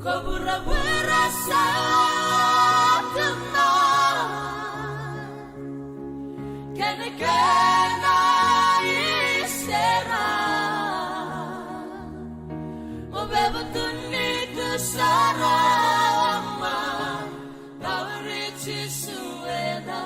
Kau berasa tenang, kena istirahat, mau bebetun itu sarama, kau rici sueda.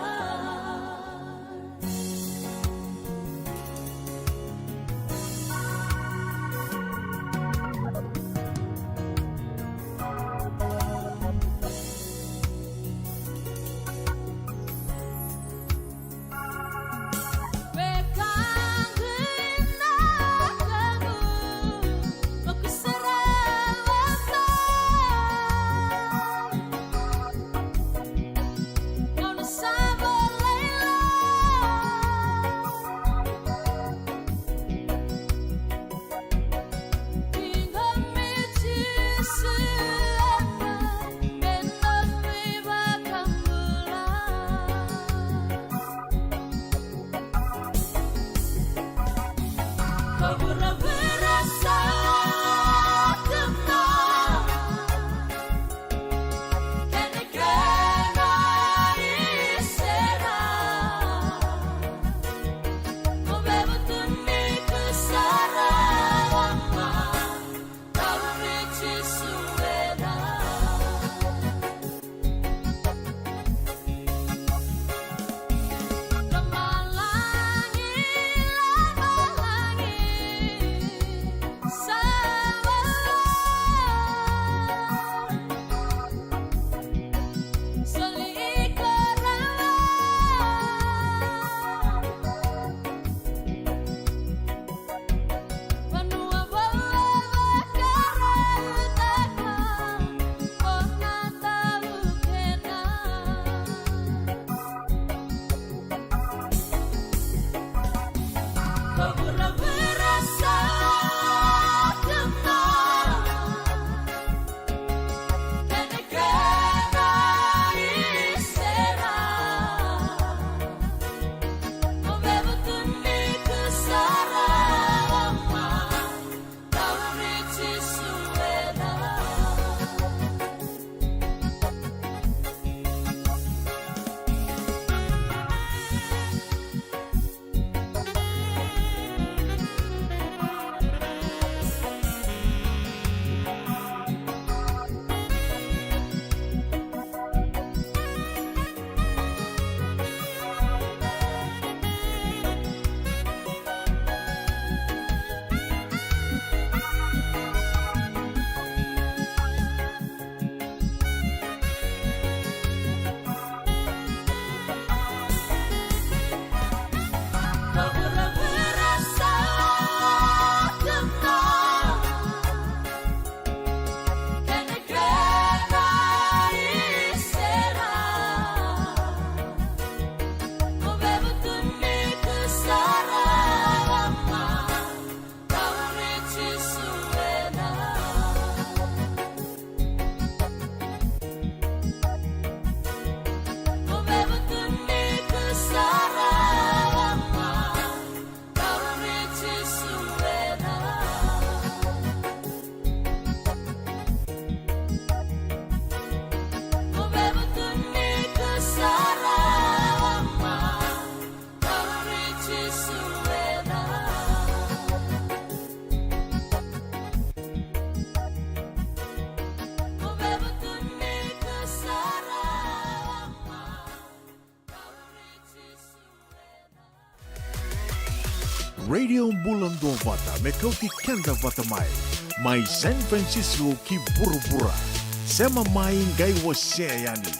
Radio Bula Duavata me Kauti Keda Vata mai San Francisco ki bura-bura sema mai ngai wase yani.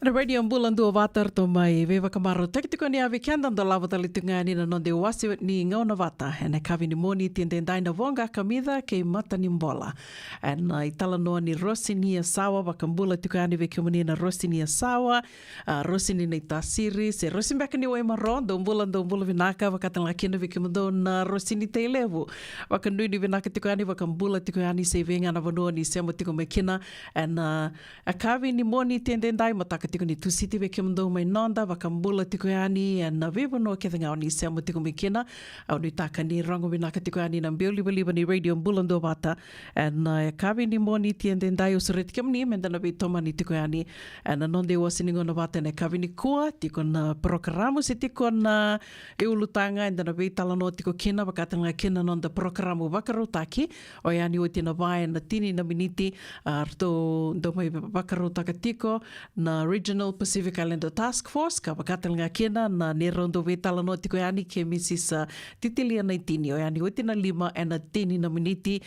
Radio Bula Duavata to mai veva kamaro tekitiko ni ave kianda ndo lava talitunga ni na nonde wasi ni ngauna vata ene kavi ni moni tiendendai na vonga kamida ke mata ni mbola na itala noa ni rosi ni sawa wakambula tukani ve kumuni na rosi ni sawa rosi ni itasiri se rosi mbeka ni wai maro ndo mbula vinaka wakatanga kina ve kumundo na rosi ni teilevu wakandu ni vinaka tukani wakambula tukani se venga na vanoa ni semo tiko mekina na kavi ni moni tiendendai mataka tiko ni tusiti ve kumundo mai nonda wakambula tukani na vivo no ketanga ni semo tiko mekina au ni taka ni rango vinaka tukani na mbioli ni Radio Bula Duavata na kavi ni moni tiendendai usuret kemni mendana ve toma ni tukani na nonde wasiningo na vata na kavi ni kua tiko na programo se tiko na eulutanga endana ve talano tiko kina wakatanga kina nonda programo wakarotaki o yani o tina vai na tini na miniti arto ndo mai wakarotaka tiko na Regional Pacific Islander Task Force ka wakatanga kina na nerondo ve talano tiko yani ke misis titilia na itini o yani o tina lima na tini na miniti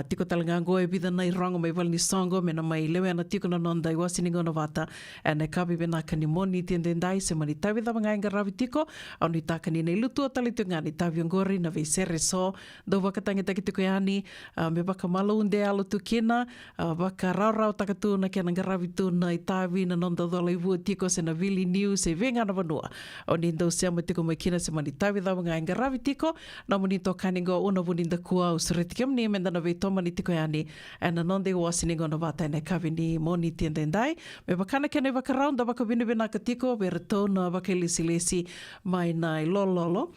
tiko talangango e vida na irongo mai valni songo mena mai lewe na tiko na nonda i wasiningo na vata na kavi bena kani moni tiendendai se mani tavi da mga ravi tiko au ni takani nei lutu o talitunga ni tavi ngori na vei sere so do wakatangi taki tiko yani me baka malo unde alo tu kina baka rau takatu na kia nga ravi tu na i tavi na nonda dola i vua tiko se na vili news e venga na vanua au ni ndau seama tiko mai kina se mani tavi da mga ravi tiko na muni to kaningo una vuninda kua usuretikem ni menda na vei toma ni tiko yani na nonde wasiningo na vata na kavi ni moni tiendendai me bakana kene wakaraunda waka vinivina katiko verto na waka lisi mai na lololo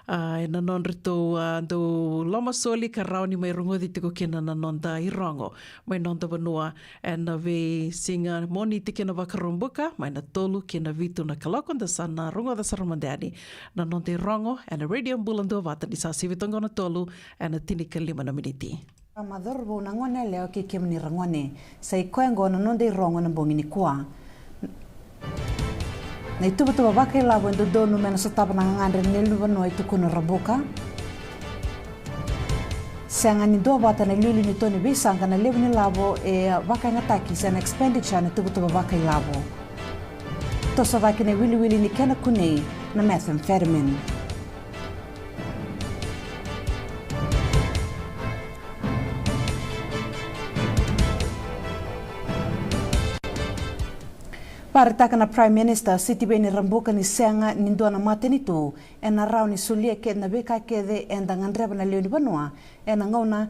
na non rito do loma soli karau ni mai rongo di tiko kena na nonda i rongo mai nonda vanua na ve singa moni tike na wakarumbuka mai na tolu kena vitu na kalokonda sana rongo da saramandani na nonda i rongo na Radio Bula Duavata ni sa sivitongo na tolu na tinika 5 na miniti. Madorbo na ngone leo ki kemni rangone sai kwengo na nonde rongo na bongini kwa na itu betul bakai labo ndo donu mena setapa na ngandre nelu vano itu kuno raboka sanga ni do bata na lulu ni toni bisanga na lebu ni labo e bakai ngataki san expenditure na itu betul bakai labo to so bakai ne wili ni kena kunei na methamphetamine Paritaka na Prime Minister Siti Beni Rambuka ni senga ni ndona matenitu na rau ni sulia ke na beka kede enda ngandreba na leoni banua na ngauna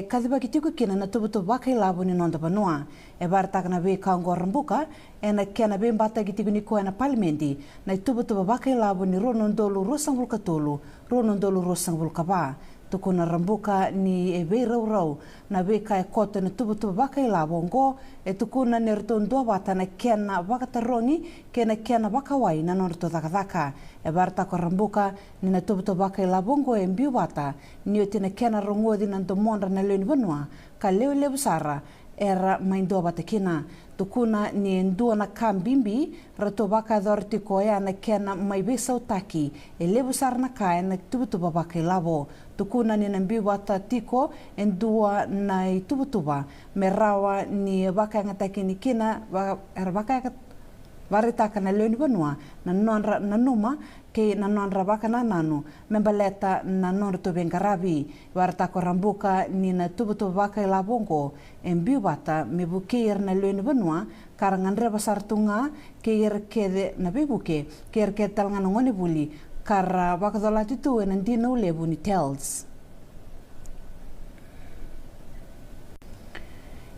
kadhiba kitiku kina na tubutu bakai labo ni nonda banua baritaka na beka ngo Rambuka na kena be mbata kitiku ni ko na parliamenti na tubutu bakai labo ni ronondolu rosangul katulu ronondolu rosangul kaba tukuna Rambuka ni ebe rau na beka kota na tubutu bakai labo ngo tukuna nerton Duavata na kena wakatarongi kena wakawai na norto dhaka barta ko Rambuka ni na tubutu bakai labo ngo mbiu bata ni otina kena rongodi na ndomonda na leoni vanua ka leo busara era maindoa batakina. Tukuna ni ndua na kambimbi rato baka dhorti koe ana kena mai besa utaki e lebu sarna kae na tubutuba baka ilavo. Tukuna ni nambi wata tiko ndua na tubutuba me rawa ni baka ngataki ni kina era baka varitaka na leoni banua na numa ke na nonra baka na nanu membaleta na nonra to bengarabi varitako rambuka ni na tubutuba baka ilavongo embi wata me bukeir na leoni banua karangandre basartunga keir kede na bibuke keir ketal ngana ngone buli kara baka dolati tu en ndino lebu ni tells.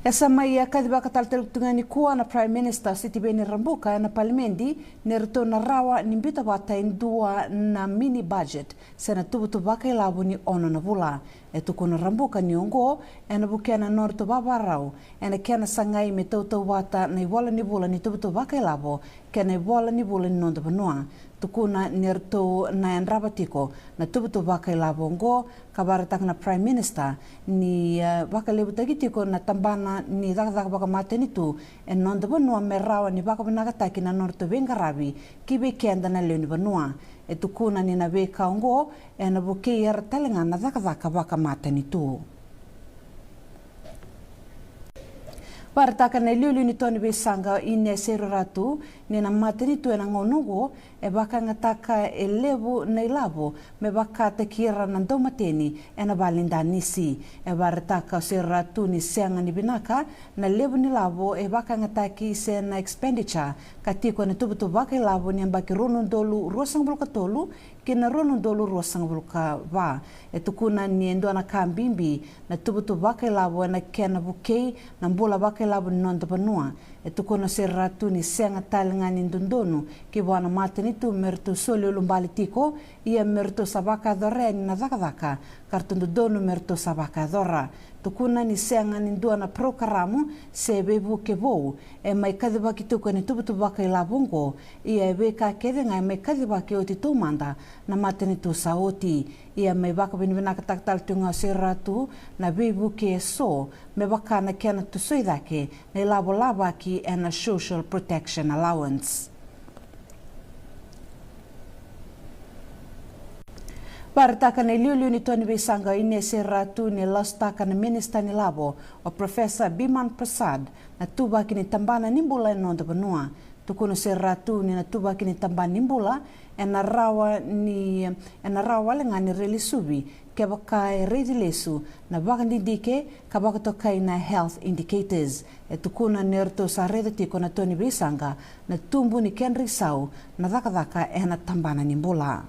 Essa mai kadiba katalteltunga ni kuwa na Prime Minister Siti Beni Rambuka na Parliamendi nerto na rawa ni mbita wata indua na mini budget sena tubutu baka ilabu ni ono na vula. Tukuna Rambuka ni ongo ena bukena norto babarau ena kena sangai me tautu wata na iwala ni vula ni tubutu baka ilabu kena iwala ni vula ni nondo banua. Tukuna nerto na enrabatiko na tubutu baka ilabu ongo kabaratak na Prime Minister ni baka lebu tagitiko na tambana ni dagdag baka matenitu en nondo banua merawa ni baka binagataki na norto bengarabi kibe kenda na leoni banua. Tukuna ni na beka ongo ena bukeir talenga na dagdag baka matenitu. Parataka na liulu ni toni besanga ine sero ratu ni na matenitu ena ngonugo e baka ngataka e levu na ilavo me baka te kira na ndomateni ena balinda nisi e parataka sero ratu ni seanga ni binaka na levu ni lavo e baka ngataki se na expenditure katiko na tubutu baka ilavo ni ambaki ronondolu ruasang buluka tolu kena ronondolu ruasang buluka va e tukuna ni endo na kambimbi na tubutu baka ilavo na kena bukei na mbula baka ilavo ni nondo panua e tukuna sero ratu ni seanga talinga ni ndondonu ki wana matenitu mertu soli ulumbali tiko ia mertu sabaka dhore ni na dhaka kartundu donu mertu sabaka dhora. Tukuna ni seanga ni ndua na programo se bebu ke vou e mai kadhiba ki tuku ni tubutu baka ilabongo ia e beka kedenga e mai kadhiba ki oti tumanda na matenitu saoti ia mai baka binibinaka taktal tunga sero ratu na bebu ke so me baka na kena tusoidake na ilabo labaki and a social protection allowance. Parataka na liulu ni toni besanga ine sero ratu ni lastaka na minister ni labo o Professor Biman Prasad na tuba kini tambana nimbula nondo banua. Tukuna sero ratu ni na tuba kini tambana nimbula ena rawa lenga ni reli subi ke baka e redi lesu na baka ndike ka baka tokai na health indicators. Tukuna nerto sa redi tiko na toni besanga na tumbu ni kenri sau na dhaka ena tambana nimbula.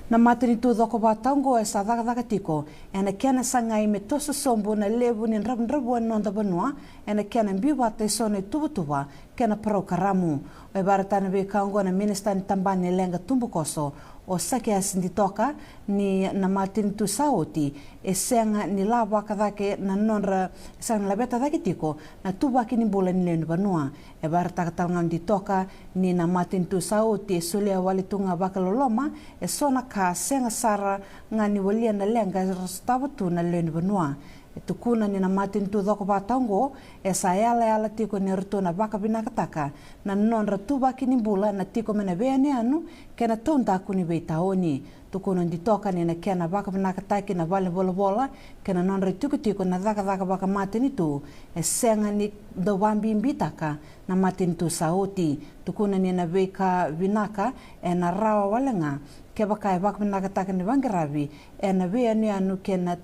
Na matenitu dhoko batango e sa dhaka tiko ena kena sangai me tosa sombo na levu ni nrabu nonda banua ena kena mbiwata e sone tubutuba kena parokaramu o e baratana be kaungo na minister ni tambani lenga tumbu koso o sake asindi toka ni na matenitu saoti e senga ni lava kadake na nonra sang labeta dhaki tiko na tuba kini bula ni lenu banua e barataka talngan di toka ni na matenitu saoti e sulia walitunga bakaloloma e sona ka senga sara ngani walia na lenga rastawatu na lenu banua e tukuna ni na matenitu dhoko batango e sa ala tiko ni ruto na baka binakataka na nonra tuba kini bula na tiko mena beane anu kena tonda kuni beitaoni tukuna di toka ni na kena baka binakataki na vale bola kena nonra tiko na dhaka baka matenitu e senga ni dawambi mbitaka na matenitu saoti tukuna ni na beka binaka e na rawa walenga ke baka binakataki ni bangarabi e na beane anu kena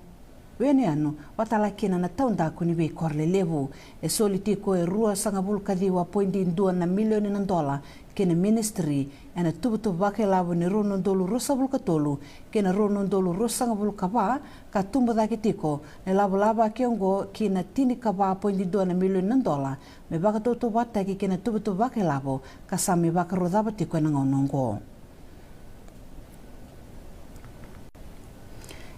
Wene anu, watala kina na taunda kuni we korle levu. E solitiko e rua sangabul kadhiwa $2 milioni na dola kena ministry ena tubutu baka labu ni ronondolu rosa bulkatolu kena ronondolu rosa ngabul kaba ka tumba daki tiko ne labu laba kiongo kina tini kaba $2 milioni na dola me baka toto bata ki kena tubutu baka labu kasami baka rodaba tiko na ngonongo.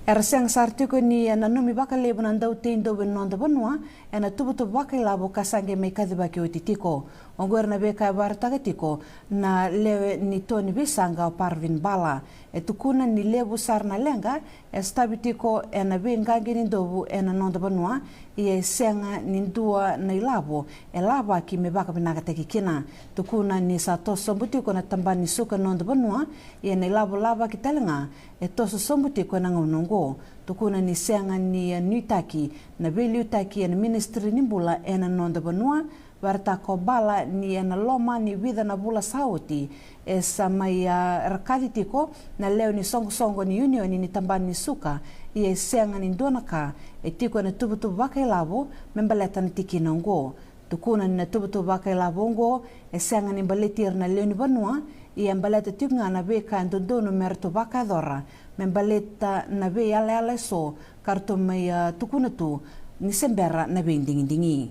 Era siang sartiko ni na numi baka lebu na ndau teindo ben nonda banua ena tubutu baka labo kasange me kadhiba ki otitiko Ongoer na beka bar tagatiko na lewe ni Tony Bisanga o Parvin Bala. E tukuna ni lebu sarna lenga e stabitiko e na bengangi ni dobu e na nonda banua i e senga ni ndua na ilabo e laba ki me baka pinaka teki kina. Tukuna ni sa toso sombutiko na tambani suka nonda banua i e na ilabo laba ki talenga e toso sombutiko na ngaunongo. Tukuna ni senga ni nutaki na veli utaki e na ministry ni Bula e na nonda banua warta ko bala ni na loma ni vida na Bula sauti e sa mai rakadi tiko na leo ni songo ni union ni tambani ni suka i e senga ni donaka e tiko na tubutu baka ilabo membaleta na tiki nongo. Tukuna ni na tubutu baka ilabo ngo e senga ni mbaletir na leo ni banua i e mbaleta tiko nga na beka ndodono merto baka dora membaleta na be ala so karto mai tukuna tu ni sembera na be dingi.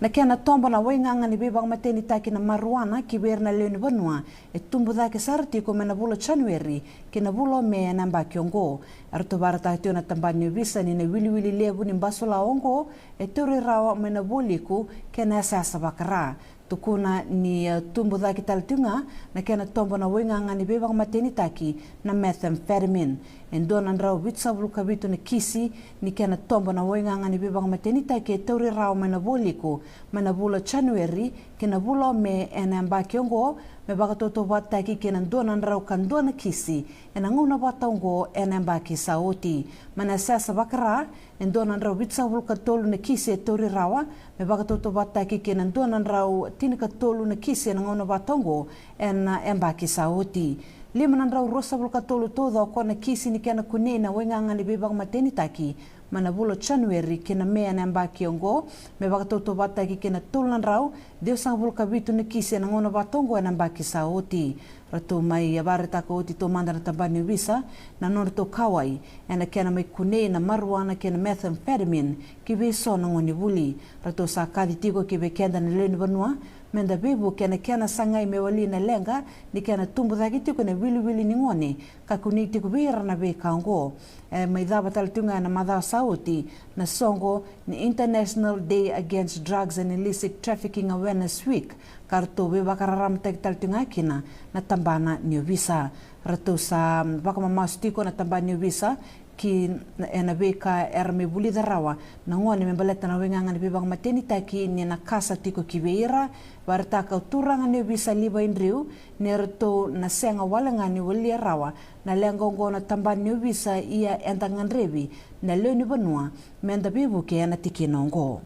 Na kena tombo na wainganga ni bebang mateni taki na maruana ki ber na leo ni banua e tumbu dake sarti ko mena Bula January ke na Bula me na mba kiongo arto barata tio na tambani visa ni na wili lebu ni basula ongo e turi rawa mena buliku ke na sasa bakara. Tukuna ni tumbu dake taltunga na kena tombo na wainganga ni bebang mateni taki na methamphetamine endona ndrau bitsabulu kabitu na kisi ni kena tombo na wainganga ni bebang mateni taki e turi rawa mena buliku mena Bula January ke na Bula me ena mba kiongo me baka toto Vata ki kena ndona ndrau kandona kisi ena nguna Vata ongo ena mba ki sauti mana sasa bakara endona ndrau bitsabulu katolu na kisi e turi rawa me baka toto Vata ki kena ndona ndrau tina katolu na kisi ena nguna Vata ongo ena mba ki sauti lima na ndrau rosa bulu katolu todo o kona kisi ni kena kunena wainganga ni bebang mateni taki mana Bula January kena mea na mba kiongo me baka toto Vata ki kena tolu ndrau deo sang bulu kabitu na kisi ena nguna Vata ongo ena mba ki sauti rato mai abare tako oti to manda na tambani visa na nore to kawai ena kena mai kune na maruana kena methamphetamine ki be so na ngoni buli rato sa kadi tiko ki be kenda na leni banua menda bebu kena sangai me wali na lenga ni kena tumbu daki tiko na wili ni ngoni ka kuni tiko bira na be kaongo mai daba taltunga na madha sauti na songo ni International Day Against Drugs and Illicit Trafficking Awareness Week karto be bakararam tek taltunga kina na tambana ni visa rato sa baka mamastiko na tambana ni visa ki ena beka erme buli darawa na ngone membaleta na wenganga ni bebang mateni taki ni na kasa tiko kibeira warta ka turanga ni visa liba indriu ni rato na senga walanga ni wali rawa na lengongo na tambana ni visa ia entangan revi na leo ni banua menda bebu ke ena tiki nongo.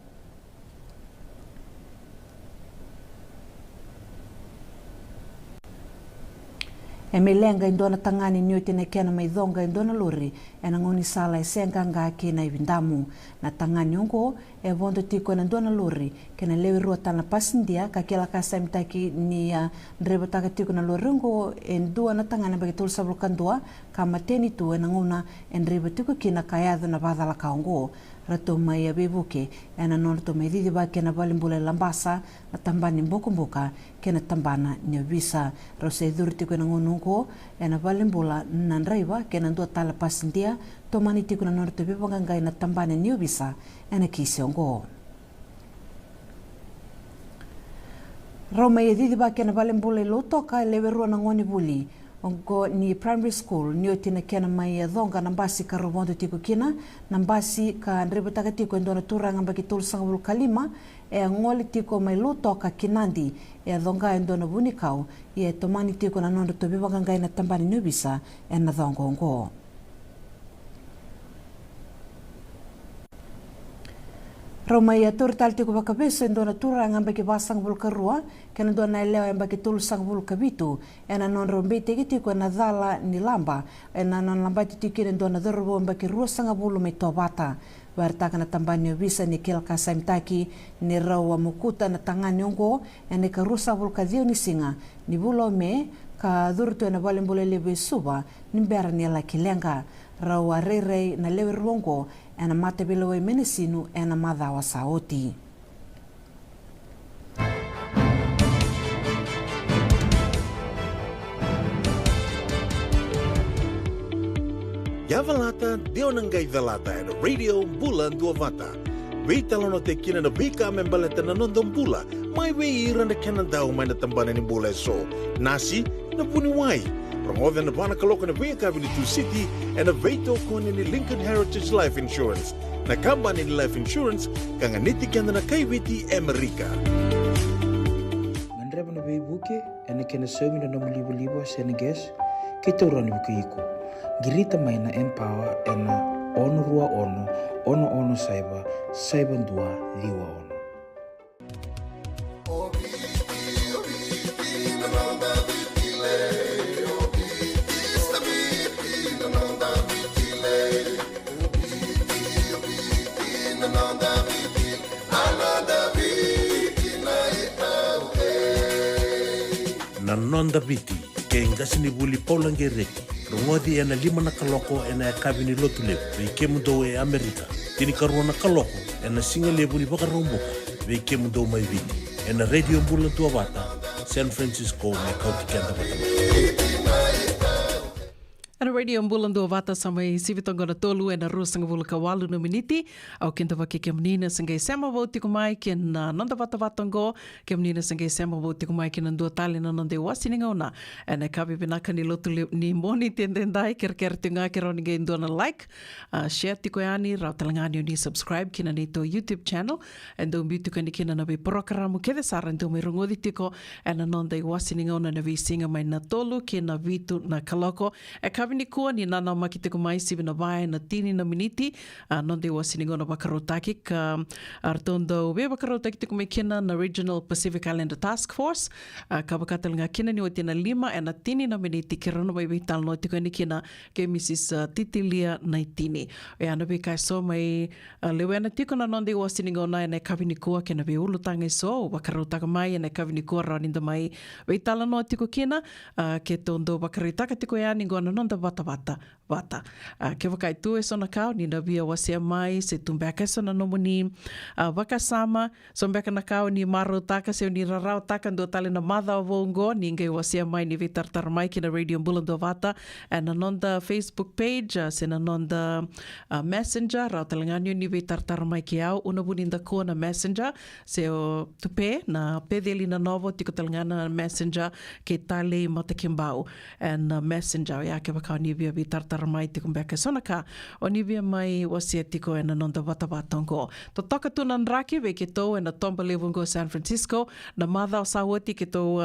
E me lenga indona tangani nyote na kena mai dhonga indona lori e na ngoni sala e senga nga kena i vindamu na tangani ongo e vondo tiko na indona lori kena lewe rua tana pasindia ka kela kasa mitaki ni nreba taka tiko na lori ongo e ndua na tangani bagi tolu sablo kandua ka mateni tu e na ngona e nreba tiko kina kayado na badala ka ongo rato mai a bebuke e na nono to mai didi ba kena balimbule lambasa na tambani mbokumboka kena tambana ni visa rose durti ko na ngonungo e na balimbula na nreiba kena ndua tala pasindia to mani tiko na nono to bebanga ngai na tambana ni visa e na kisi ongo Roma e didi ba kena balimbule lotoka lewe rua na ngoni buli ongo ni primary school ni otina kena mai dhonga nambasi ka robondo tiko kina nambasi ka nreba taka tiko ndona turanga baki tolu sangabulu kalima e ngoli tiko mai luto ka kinandi e dhonga ndona bunikau e tomani tiko na nondo tobi wagangai na tambani nubisa e na dhongo ongo Roma ia turtal tiko bakabeso ndona turanga baki basang bulu karua kena ndona leo e baki tolu sang bulu kabitu e na non rombete tiko na dhala ni lamba e na non lamba tiko ndona dhorobo baki rua sanga bulu mai Vata wartaka na tambani visa ni kila kasa mtaki ni rawa mukuta na tangani ongo e ne ka rusa bulu kadhio ni singa ni bulo me ka dhurtu e na balimbule lebe suba ni mbera ni ala kilenga rawa rei na lewe ruongo e na mate bilowe menesinu e na madhawa sauti. Yavalata Deonangai Velata and Radio Bula Duavata. veitala no te kina na vika me baleta na nondon bula, mai vei ira na kena dau mai na tambana ni bula so. Nasi, na puni wai. Promove na bana kaloko na vei kavini tu city, and a veito kone ni Lincoln Heritage Life Insurance. Na kamba ni Life Insurance, kanga niti kenda na kaiviti Amerika. Mandraba na vei buke, ena kena sewina na mulibu-libu Senegas, kita urani buke iko. Girita mai na empower ena ono rua ono saiba, saiba dua liwa ono. Na nonda viti, ke ngasi ni buli paulange reki. Rungodi ena 5 na kaloko ena kabini lotu lebu, vei mundo e Amerika. Tini karua na kaloko ena singa lebu ni baka romboka, vei mundo mai viti. Ena Radio Bula Duavata, San Francisco me Kauti Keda Vata. Ana Radio Bula Duavata samai sivitongona tolu ena rusanga vulka walu no miniti au kinta waki ke menina sangai sema vauti kumai ken nonda vata vatango ke menina sangai sema vauti kumai ken ndua tali na nonde wasininga ona ena kabi binaka ni lotu ni moni tendendai ker tinga ke roni ge ndona like share tiko yani rau talangani ni subscribe kina ni to YouTube channel endo mbitu kani kina na be programa ke de sara ndo me rongodi tiko ena nonde wasininga ona na visinga mai na tolu kina vitu na kaloko Kavini kua ni nana makiteko mai sivi na vai na tini na miniti nonde wa siningona wakarotaki ka artondo we wakarotaki teko me kena na Regional Pacific Islander Task Force ka wakatalinga kena ni watina 5 e na tini na miniti ke rono mai vital no teko ni kena ke Mrs. Titilia na tini e ana be kai so mai lewena tiko na nonde wa siningona e kavini kua kena be ulutanga so wakarotaka mai e kavini kua raninda mai vital no tiko kena ke tondo wakaritaka tiko ya ni gona nonda Vata. Ke wakai tu e sona kau, ni na via wasia mai, se tumbeka sona nomoni wakasama, sombeka na kau ni maro taka, se ni rarau taka, ndo tale na madha o vongo, ni ngai wasia mai ni vitartar mai ki na Radio Bula Duavata, na nonda Facebook page, se na nonda Messenger, rau talanganyo ni vitartar mai ki au, una buninda ko na Messenger, se o tupe, na pedeli na novo, tiko talangana Messenger, ke tale mata kimbau, and Messenger, ya ke wakau ni via vitartar mai tiko mbeka sona ka o ni via mai wasia tiko e na nonda watawatongo. To toka tu nan raki ve ke tau e na tomba levungo San Francisco na madha o sawati ke tau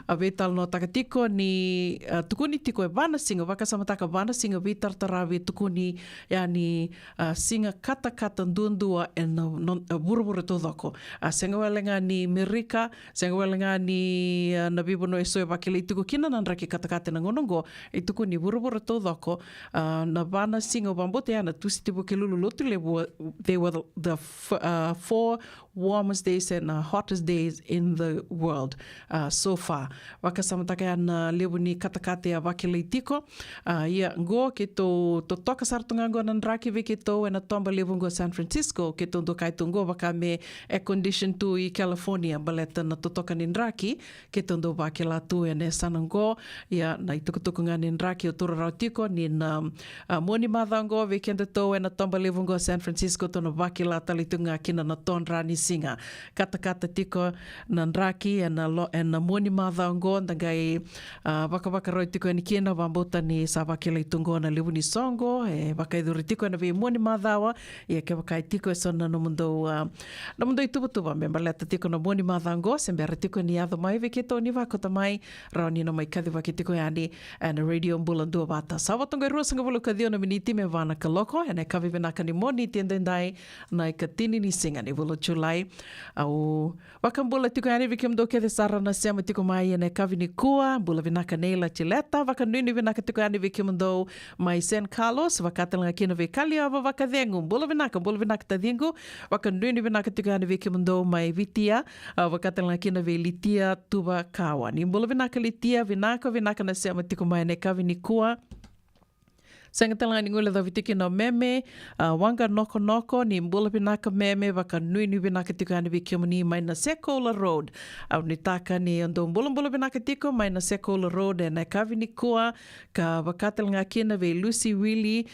a vetal no takatiko ni tukuni tiko e vana singa wakasamataka vana singa vitartara ve tukuni ya ni singa kata ndundua e na buruburu todoko. Senga welenga ni Merika, senga welenga ni na bibono e soe wakile i tuku kina nan raki katakate na ngonongo i tuku ni buruburu todoko na vana singa wambote ana tusi tibu ke lulu lotu they were the 4 warmest days and hottest days in the world so far. Wakasamataka ana lebu ni katakate a wakile i tiko ia ngo ke to toka sartunga ngo nan raki ve ke to na tomba lebu ngo San Francisco ke to ndo kai tungo waka me air condition tu i California baleta na toka nin raki ke to ndo wakila tu e ne sanango ia na i tukutuku nga nin raki o toro rau tiko ni na moni madhango ve kenda to e na tomba lebu ngo San Francisco to na wakila talitunga kina na ton rani singa kata tiko nan raki e na moni madhango ndangai waka roi tiko e ni kina wambota ni sa wakila i tungo na lebu ni songo e waka iduri tiko e na ve moni madhawa ia ke waka i tiko e sona no mundo i tuba me maleta tiko na moni madhango se mbera tiko ni adho mai ve ke to ni wakota mai rao ni no mai kathi waki tiko yani na Radio Bula Duavata sawatonga rua sanga vulu kathio na miniti me vana kaloko e na kavi venaka ni moni tiendendai na i katini ni singa ni vulu July au wakambula tiko yani vike mdo ke sara na sema tiko mai e na kavi ni kua bula venaka neila chileta wakanuni venaka tiko yani vike mdo mai San Carlos wakatalanga kina ve kaliava wakathengu bula venaka tadhengu wakanuni venaka tiko yani vike mdo mai vitia wakatalanga kina ve litia tuba kawa ni bula venaka litia venaka na sema tiko mai ne kavi ni kua Sangatala ni ngule davitiki no meme, wanga noko ni mbula pinaka meme, waka nui pinaka tiko ane vikimuni mai na Sekola Road. Au ni taka ni ando mbula pinaka tiko mai na Sekola Road e na kavi ni kua ka wakatala ngā kina ve Lucy Willie,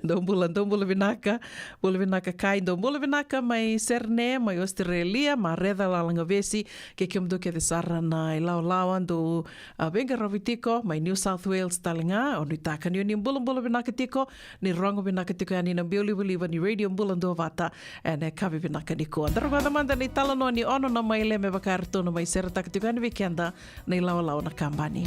Dombula vinaka kai, dombula vinaka mai Serne, mai Australia, ma reda lalanga vesi, ke kimdo ke te sara na i lawan do venga ravitiko, mai New South Wales talinga, o ni taka ni mbula vinaka tiko, ni rongo vinaka tiko ani na bioliva ni Radio Bula Duavata, e ne kavi vinaka niko. Andaro manda ni talano ni ono na mai le me bakartono mai sera taka tiko ani weekenda, ni lau na kambani.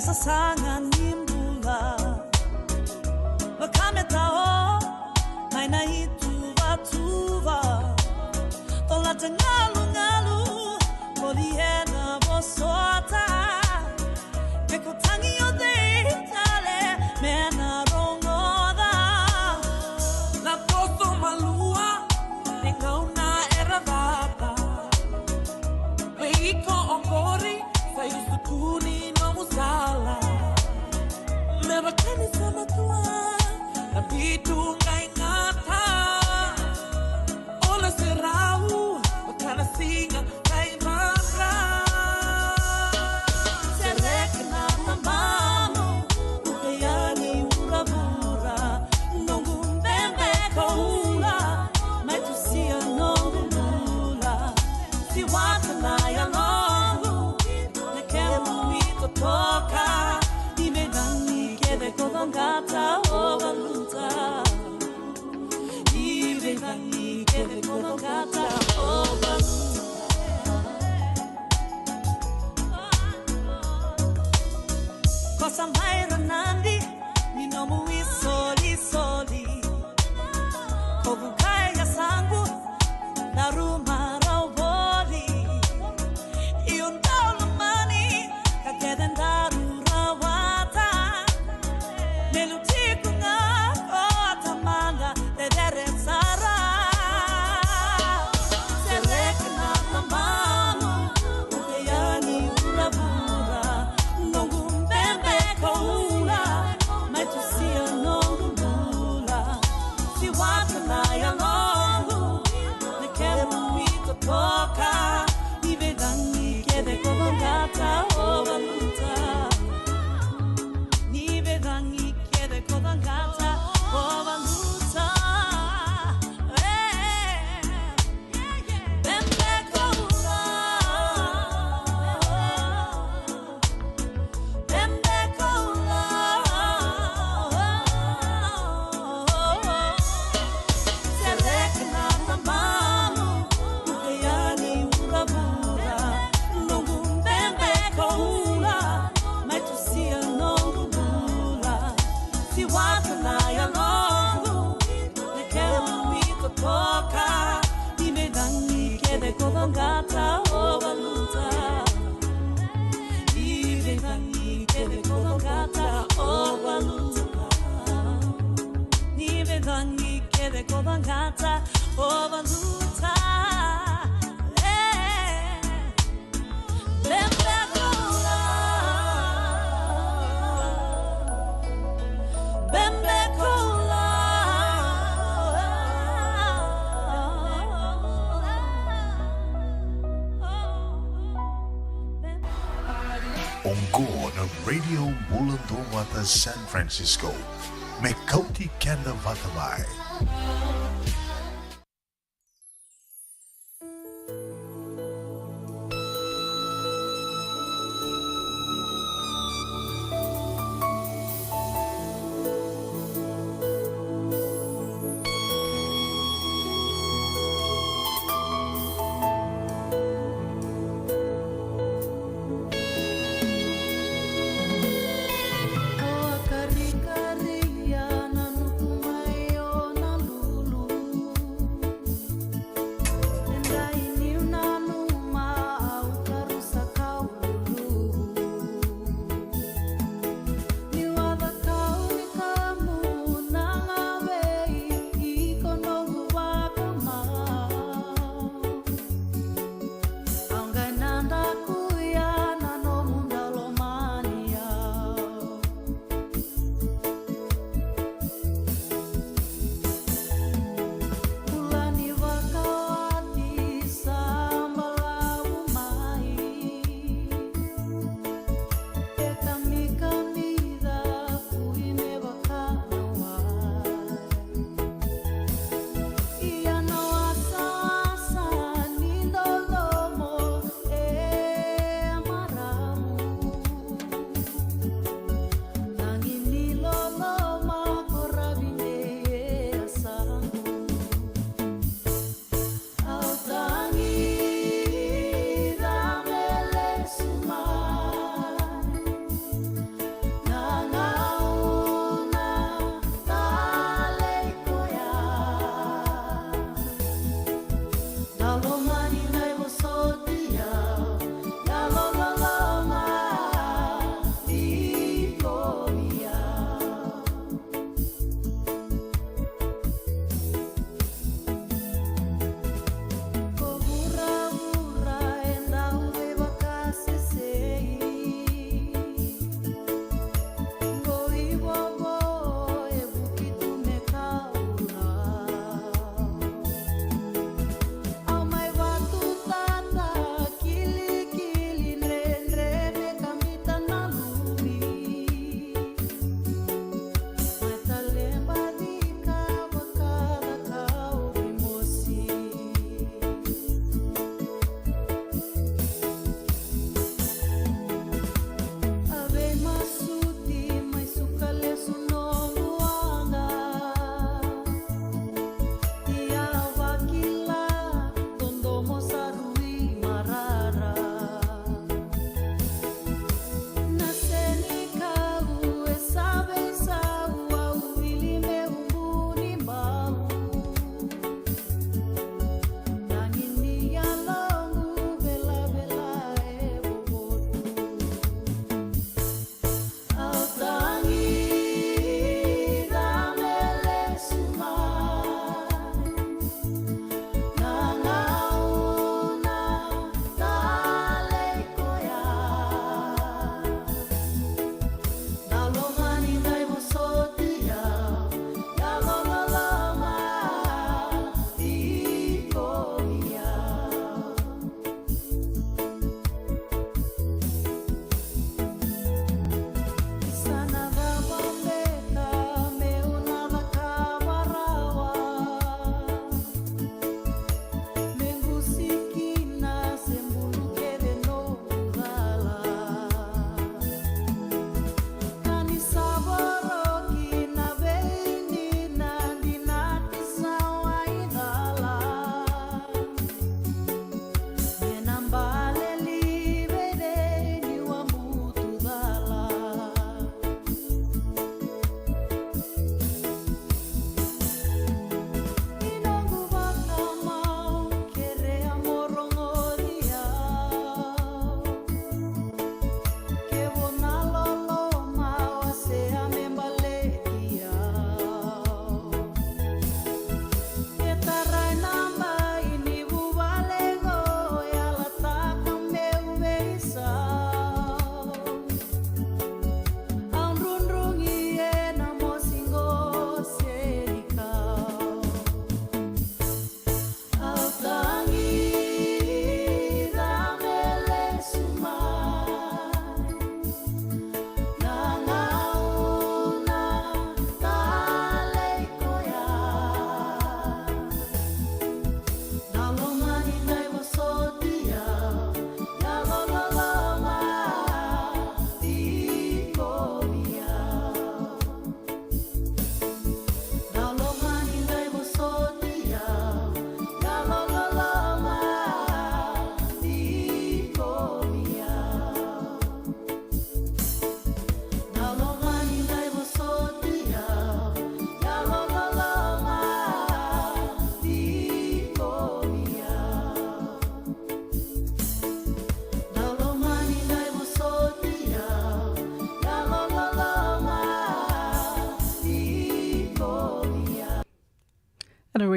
Sasanga nimbula Wakametao Maina ituva tuva Ola tengalu ngalu Koliena bosota Meko tangi o deitale Mena rongoda La pozo malua Nengauna era vata Veiko ongori sai usutuni no musala leva kani sama tua na bitu ngai ngata ola serau bakana singa kai rara serekna mamamu ukayani urabura nongu mbembe kaula matusia nongu lula si wata na ya longu na kemu mito toka nimegani kede kodongata ovaluta nimegani kede kodongata ovaluta Kosa maira nandi ninomu isoli soli Kobukaya sangu naruma rauboli Iundolo mani kakeden darura wata Melutiku nga otamanga dedere sara Sereke na mamamu ukeyani urabura Nongu mbembe kaula Maitusia nongu lula Si wata na ya longu Nekemu mito toka Nivedangi kede kodongata ovaluta Nivedangi kede kodongata ovaluta Bembe kaula Bembe kaula Sereke na mamamu ukayani urabura nongu mbembe kaula maitusia nongu lula si wata na ya longu nekemu mito toka nimedangi kede kodongata ovaluta nimedangi kede kodongata ovaluta nimedangi kede kodongata ovaluta Bembe kaula Bembe kaula Ongo na Radio Bula Duavata San Francisco. May Kauti, Keda, Vata. Kari-kari ya nanukumai o nalulu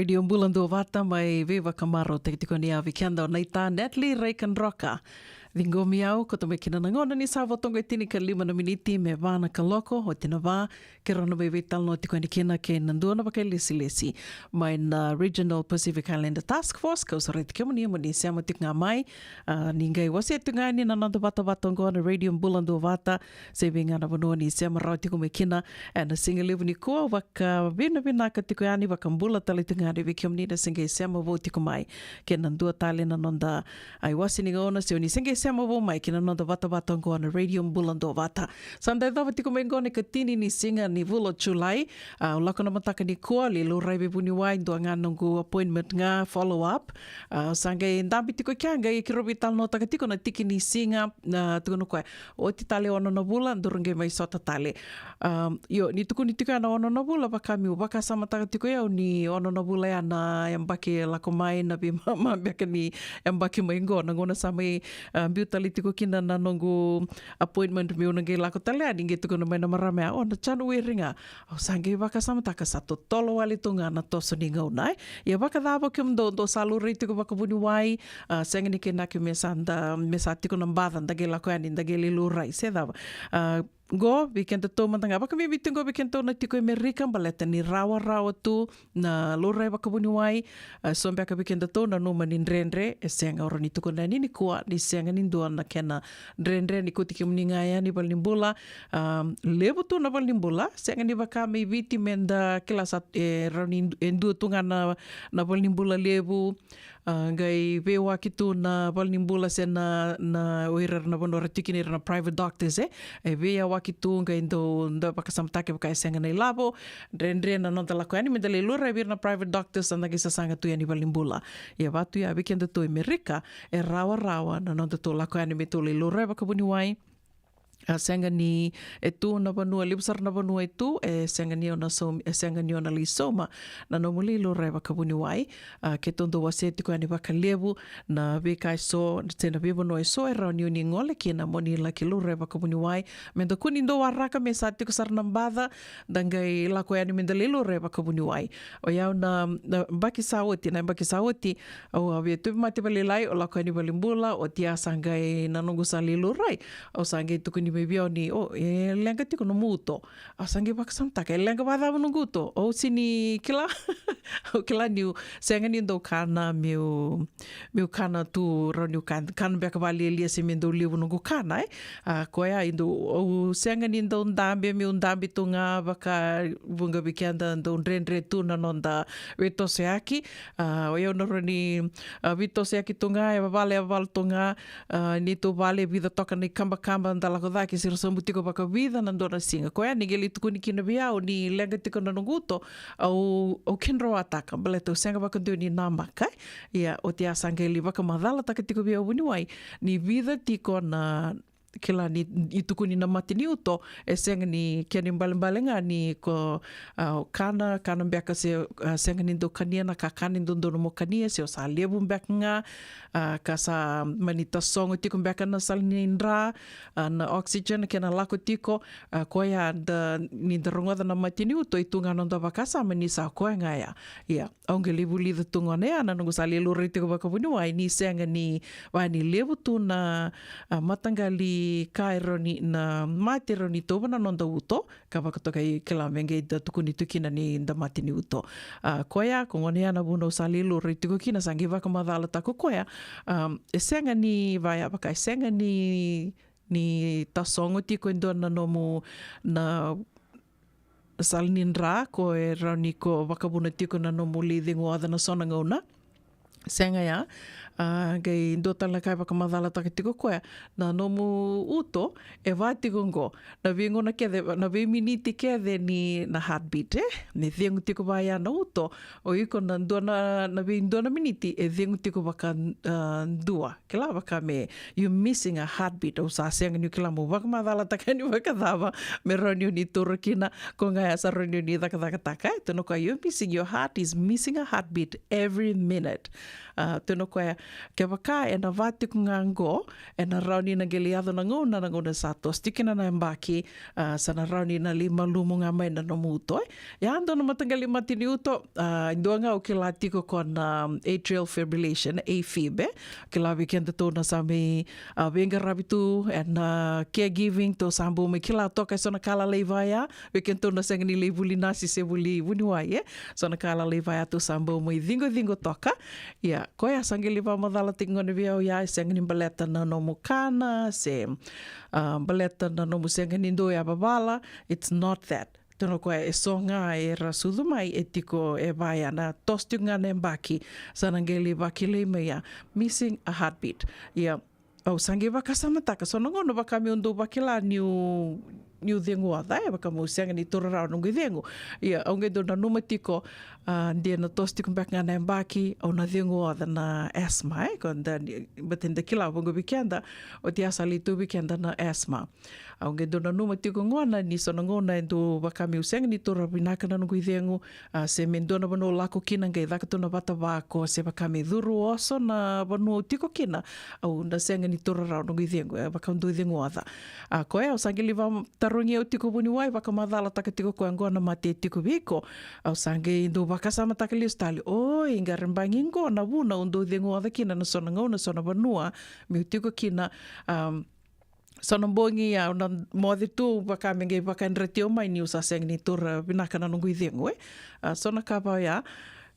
Radio Bula Duavata mai viva kamaro te tiko ni avi kianda o neita Natalie Reikan Roka. Vingo miau ko tome kina ngona ni sa votongo tini ka 5 miniti me vana ka loko o tina va ke rona me vital no tiko ni kina ke nandua na baka lesi mai na Regional Pacific Islander Task Force ka usare tike moni moni se mo tik nga mai ningai wase tunga ni na nanda vata vatongo na Radio Bula Duavata se vinga na vono ni se mo tiko me kina and singa live ni ko waka vina ka tiko ani waka mbula tali tunga ni vikim ni na singa se mo vo tiko mai ke nandua tali na nonda ai wasi ni ngona se ni singa se mo vo mai kina nonda vata vatongo na Radio Bula Duavata sandai dava tiko me ngone ka tini ni singa ni vulo chulai lako na mataka ni kua li lo rai bebuni wai ndo nga nungu appointment nga follow up sangai ndambi tiko kianga i kiro vital no taka tiko na tiki ni singa na tiko no koe o ti tale ono na bula ndurunge mai sota tale yo ni tuku ni tiko ana ono na bula wakami waka sama taka tiko yau ni ono na bula ya na yambaki lako mai na bi mama biaka ni yambaki mai ngo na ngona sama i biutali tiko kina na nungu appointment mi unange lako tale ani nge tiko na mai na maramea o na chanu e ringa o sangai waka sama taka sato tolo wali tunga na toso ni ngau nai ia waka dhabo kim do salu rei tiko waka buni wai senga ni ke nake me sa tiko na mbadha ndage lako ani ndage li lu rai se dhabo go weekend to matanga waka me bitingo weekend to na tiko Amerika baleta ni rawa tu na lu rai waka buni wai sombe ka weekend to na numa ni ndrendre e senga oro ni tuko na ni kua ni senga ni ndua na kena ndrendre ni kutiki mninga ya ni balnimbula lebu tu na balnimbula senga ni waka me viti menda kila sat rani endu tunga na balnimbula lebu ngai vewa kitu na balnimbula se na oirar na bonora tikini na private doctors e vea wakitu ngai ndo pakasamtake baka senga nei labo ndrendre na nonta lako ani medale lura vir na private doctors anda kisa sanga tu yani balnimbula ia watu ya weekend to Amerika e rawa na nonta to lako ani metole lura baka buni wai senga ni tu na banua libsar na banua tu senga ni ona so senga ni ona lisoma na no muli lo reva kabuni wai ke tondo wase tiko ani baka lebu na bekai so tena bebo no so era ni ni ngole ki na moni la ki lo reva kabuni wai mendo kuni ndo waraka me sa tiko sar nambada dangai la ko ani mendo lo reva kabuni wai o ya na baki sawoti o ave tu mate bali lai o la ko ani balimbula o tia sangai na nungu sa lilo rai o sangai tukuni bibio ni lenga tiko no muto asangi baksamtaka lenga bada no guto o sini kila o kila ni senga ni ndo kana meu kana tu ronu kan beka vali elia se mendo livu no kana koya indo o senga ni ndo ndambe meu ndambe tunga baka bunga bikenda ndo ndrendre tu na nonda vitoseaki o yo no roni vitoseaki tunga e vale tunga ni to vale vida toka ni kamba ndala ko ki sira sambu tiko baka vida na ndona singa koya ni geli tuku ni kina bia o ni lenga tiko na nunguto au kinro ataka baleto senga baka ndo ni namaka ia o tia sangeli baka madala taka tiko bia wuni wai ni vida tiko na kila ni ituku ni na matini uto senga ni kiani mbalenga ni ko kana mbeka se senga ni do kania na kakani ndo mo kania se o sa lebu mbeka nga kasa manita songo tiko mbeka na salinindra na oxygen kena lako tiko koya ni darongoda na matini uto itunga nonda bakasa manisa koya nga ya onge lebu li tunga ne ana nungu sali lori tiko baka buni wai ni senga ni wani lebu tu na matangali kairo ni na matero ni toba na nonda uto ka bakatoka i kela menge da tukuni tukina ni da matini uto koya kongone ana buno sali lori tiko kina sangi baka madala tako koya senga ni vaya baka senga ni tasongo tiko ndo na nomu na salnindra ko e rani ko wakabuna tiko na nomu lidingo ada na sona ngauna senga ya gai ndota la kai baka madala taka tiko koe na nomu uto e vātiko ngo na viengo na kede na vi miniti kede ni na heartbeat ne viengo tiko vaya na uto o iko na ndona na vi ndona miniti e viengo tiko baka ndua kila baka me you missing a heartbeat o sa senga ni kila mo baka madala taka ni baka dava me ronio ni turukina ko ngai asa ronio ni taka tono ka you missing your heart is missing a heartbeat every minute tono koe ke waka e na vātiku ngā ngō, e na rauni na geliado na ngona sa tos tikina na mbaki, sa na rauni na lima lumu ngā mai na no mūtoi. Ia ando na matangali matini uto, induanga o ke la tiko kona atrial fibrillation, AFib, ke la weekend tōna sa me venga rabitu and caregiving to sambo me kila toka so na kala leivaya, weekend tōna sangani leivuli nasi se vuli wuniwai, so na kala leivaya to sambo me dingo toka. Ia, koe a sangili wa madala tingone viao ia, sangani baleta na no mukana, se baleta na no musangani ndo ya babala, it's not that. Tono koe e songa e rasudu mai e tiko e vai ana tostu ngā ne mbaki sanangeli wakile mea missing a heartbeat. Ia, au sangi wakasamataka, so nangono wakami undu wakila niu dhengu ada, e waka mausianga ni tora rao nungu dhengu. Ia, au ngai dona numa tiko, ndia na tostu kumbak ngā ne mbaki, au na dhengu ada na asthma, konda, batenda kila wangu wikenda, o ti asali tu wikenda na asthma. Au ngai dona numa tiko ngona, ni so nangona endo wakami usianga ni tora winaka na nungu dhengu, se mendona wano lako kina ngai dhaka tona Vata wako, se wakami dhuru oso na wano tiko kina, au na senga ni tora rao nungu dhengu, wakandu dhengu ada. Koe au sangili wa tarungi au tiko wuni wai, waka madhala taka tiko koe ngona mate tiko wiko, au sangi endo wakasama taka liu stali, oi, inga rembangi ngona wuna undo dhengu ada kina na sona ngona sona wanua, miu tiko kina, sona mbongi au na mothi tu wakamengi wakanretio mai ni usa sengi ni tora winaka na nungu dhengu, sona kapa ya,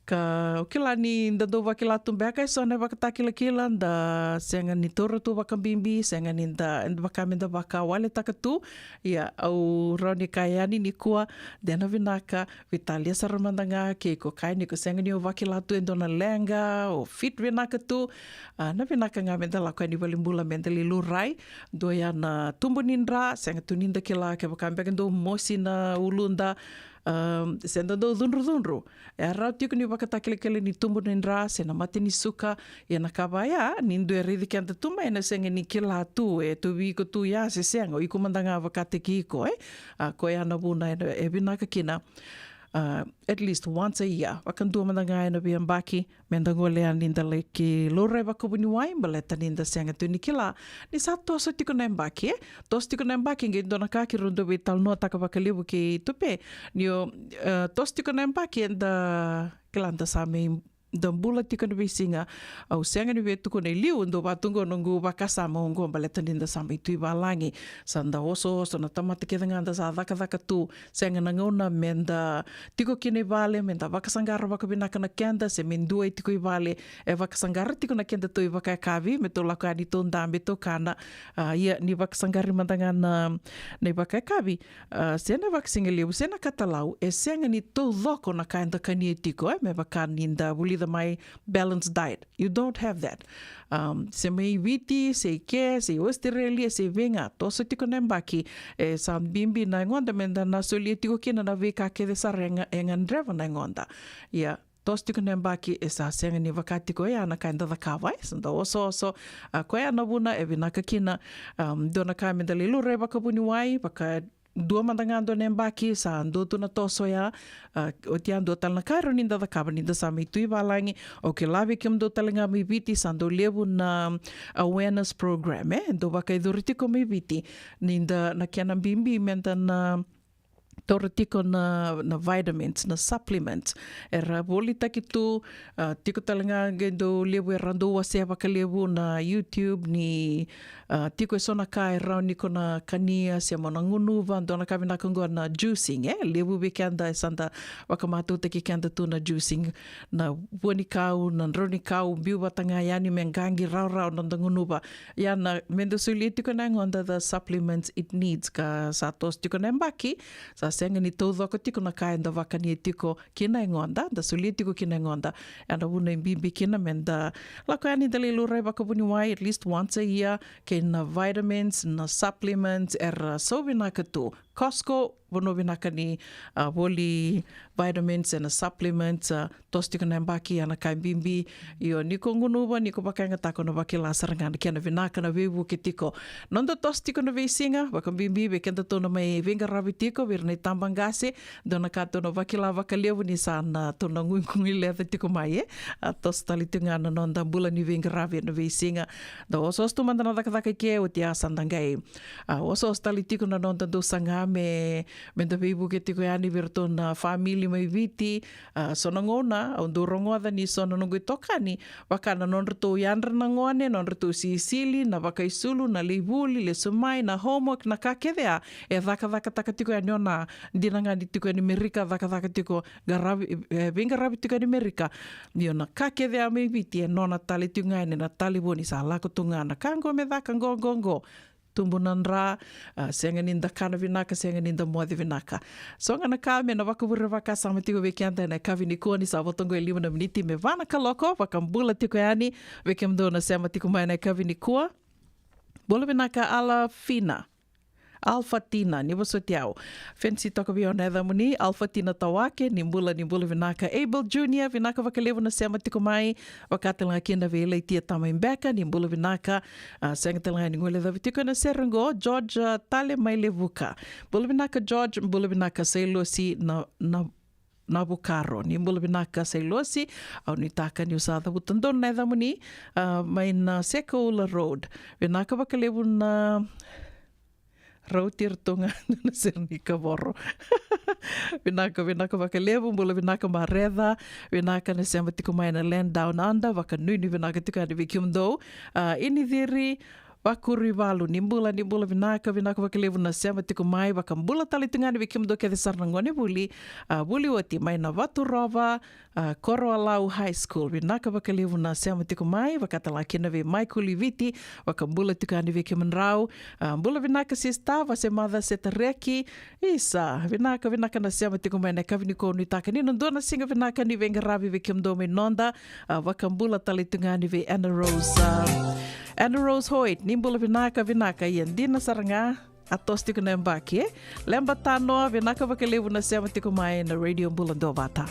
ka kila ni ndado wakila tumbeka so ne wakatakila kila nda senga ni tora tu wakambimbi senga ni nda wakamenda wakawale takatu ia au roni kayani ni kua dena vinaka vitalia saramandanga ke ko kai ni ko senga ni wakila tu endona lenga o fit vinaka tu na vinaka ngamenda la ko ni walimbula mendeli lurai do ya na tumbu nindra senga tu ninda kila ke wakambeka ndo mosi na ulunda senda do dhunru e rau tiko ni wakatakele ni tumbu nindra se na mate ni suka e na kabaya ni ndu e rithi kianta tuma e na senge ni kila tu e tu wiko tu ya se senga o ikumandanga wakate kiko ko e ana buna e binaka kina at least once a year wakandu mandanga na biambaki mendango le aninda le ki lore wakubuni wai baleta ninda senga tu ni kila ni sa toso tiko na mbaki tos tiko na mbaki nge dona ka ki rondo vital no taka wakalibu ki tupe nio tos tiko na mbaki enda kilanda sa me da bula tika na visinga au senga ni vetuko nei liu ndo batungo nungu bakasa mongo baleta ninda samai tui balangi sanda oso na tamata ke nganda sa daka tu senga na ngona menda tiko kine vale menda vakasangara vakabinaka na kenda se mendua tiko i vale e vakasangara tiko na kenda tu i vakakavi me to lako ani to ndambe to kana ia ni vakasangari mandanga na nei vakakavi se na vaksinga liu se na katalau e senga ni to loko na kaenda kani tiko me vakaninda buli my balanced diet. You don't have that. Se mei viti, se ke, se Australia, se venga, toso tiko nembaki, sa bimbi na ngonda menda na solia tiko kina na veka ke de sa renga engan dreva na ngonda. Yeah. Tos tiko nembaki e sa senga ni wakati ko ya na kainda da kawai, sanda oso, ko ya na buna e vinaka kina, dona ka menda lilu re wakabuni wai, waka dua mandangando nembaki sa ando tu na toso ya o ti ando tal na kairo ninda da kaba ninda sa mi tui balangi o ke lavi kim do talinga mi viti sa ando levu na awareness program do waka iduriti ko mi viti ninda na kiana bimbi menta na tora tiko na vitamins, na supplements. Era boli taki tu, tiko talinga gendo lewu e rando wa se waka lewu na YouTube ni tiko e sona ka e rau niko na kania se mana ngunu vando na kawina kongo na juicing, lewu be kanda e sanda waka mātou taki kanda tu na juicing, na buani kau, na roni kau, biu watanga yani mengangi rau na ngunu ba. Ya na mendo suli tiko na ngonda the supplements it needs ka sa tos tiko na mbaki, sa senga ni tau dhoko tiko na kaenda waka ni tiko kina ngonda, da suli tiko kina ngonda, ana wuna imbibi kina menda, lako ani dali lurai waka wuni wai at least once a year, ke na vitamins, na supplements, era so vinaka tu, Costco, wono vinaka ni woli vitamins and supplements, tos tika na mbaki ana kai bimbi, io niko ngunuwa, niko bakainga tako na waki la sarangana, kia na vinaka na wewu ke tiko. Nonda tos tika na veisinga, waka bimbi, we kenda tona mai venga ravi tiko, vira nei tambangase, dona ka tona waki la waka lewu ni sana tona ngungungi leatha tiko mai, tos tali tunga na nonda bula ni venga ravi na veisinga. Da osos tu mandana daka ke o te asandangai. Osos tali tiko na nonda do sanga me da veiwu ke tiko yani vira tona family mai viti, sona ngona, au ndorongoa ni sona nungu tokani, wakana nonra tō yandra na ngoane, nonra tō siisili, na wakaisulu, na leivuli, le sumai, na homework, na kakewea, e dhaka taka tiko yani ona, dinanga ni tiko yani merika, dhaka tiko, venga ravi tiko yani merika, ni ona kakewea mai viti, e nona tali tungaine, na tali woni sa lako tungana, kango me dhaka ngongongo, tumbunan ra, senga ninda kana vinaka, senga ninda moade vinaka. So ngana ka me na wakawura waka sama tiko weke anta na kawini kuani sa watongo e 5 miniti me vana ka loko, wakambula tiko yani, weke mdona sema tiko mai na kawini kua. Bula vinaka ala fina. Alpha Tina, ni waso tiao. Fancy toka vi ona edha muni, Alpha Tina tawake, ni mbula vinaka Abel Jr, vinaka wakalevu na sema tiko mai, wakatelanga kenda vele itia tama imbeka, ni mbula vinaka, sangatelanga ni ngule dha vitiko na serengo, George tale mai levuka. Mbula vinaka George, mbula vinaka sailosi na bukaro, ni mbula vinaka sailosi, au ni taka ni usada butandon na edha muni, mai na Sekoula Road, vinaka wakalevu na rautir tunga na serni kavoro. Vinaka wakalevu, mbula vinaka mareda, vinaka na sema tiko mai na land down under, waka nuni vinaka tiko adi vikiumdo, ini dhiri, wakuri walu, nimbula vinaka wakalevu na sema tiko mai, waka mbula tali tungani vikiumdo kia sarna ngone buli wati mai na watu rova, Koro Alau High School, vinaka wakalevu na sema tiko mai, wakatala kina vi mai kuli viti, waka mbula tiko adi vikimanrau, mbula vinaka sista, wase mother seta reki, isa, vinaka na sema tiko mai na kavini ko nitaka ni nondona singa vinaka ni venga ravi vikimdo me nonda, waka mbula tali tungani vi Anna Rose Hoyt, nimbula vinaka ian dina saranga, atos tiko na mbaki, lemba tanoa, vinaka wakalevu na sema tiko mai na Radio Bula Duavata.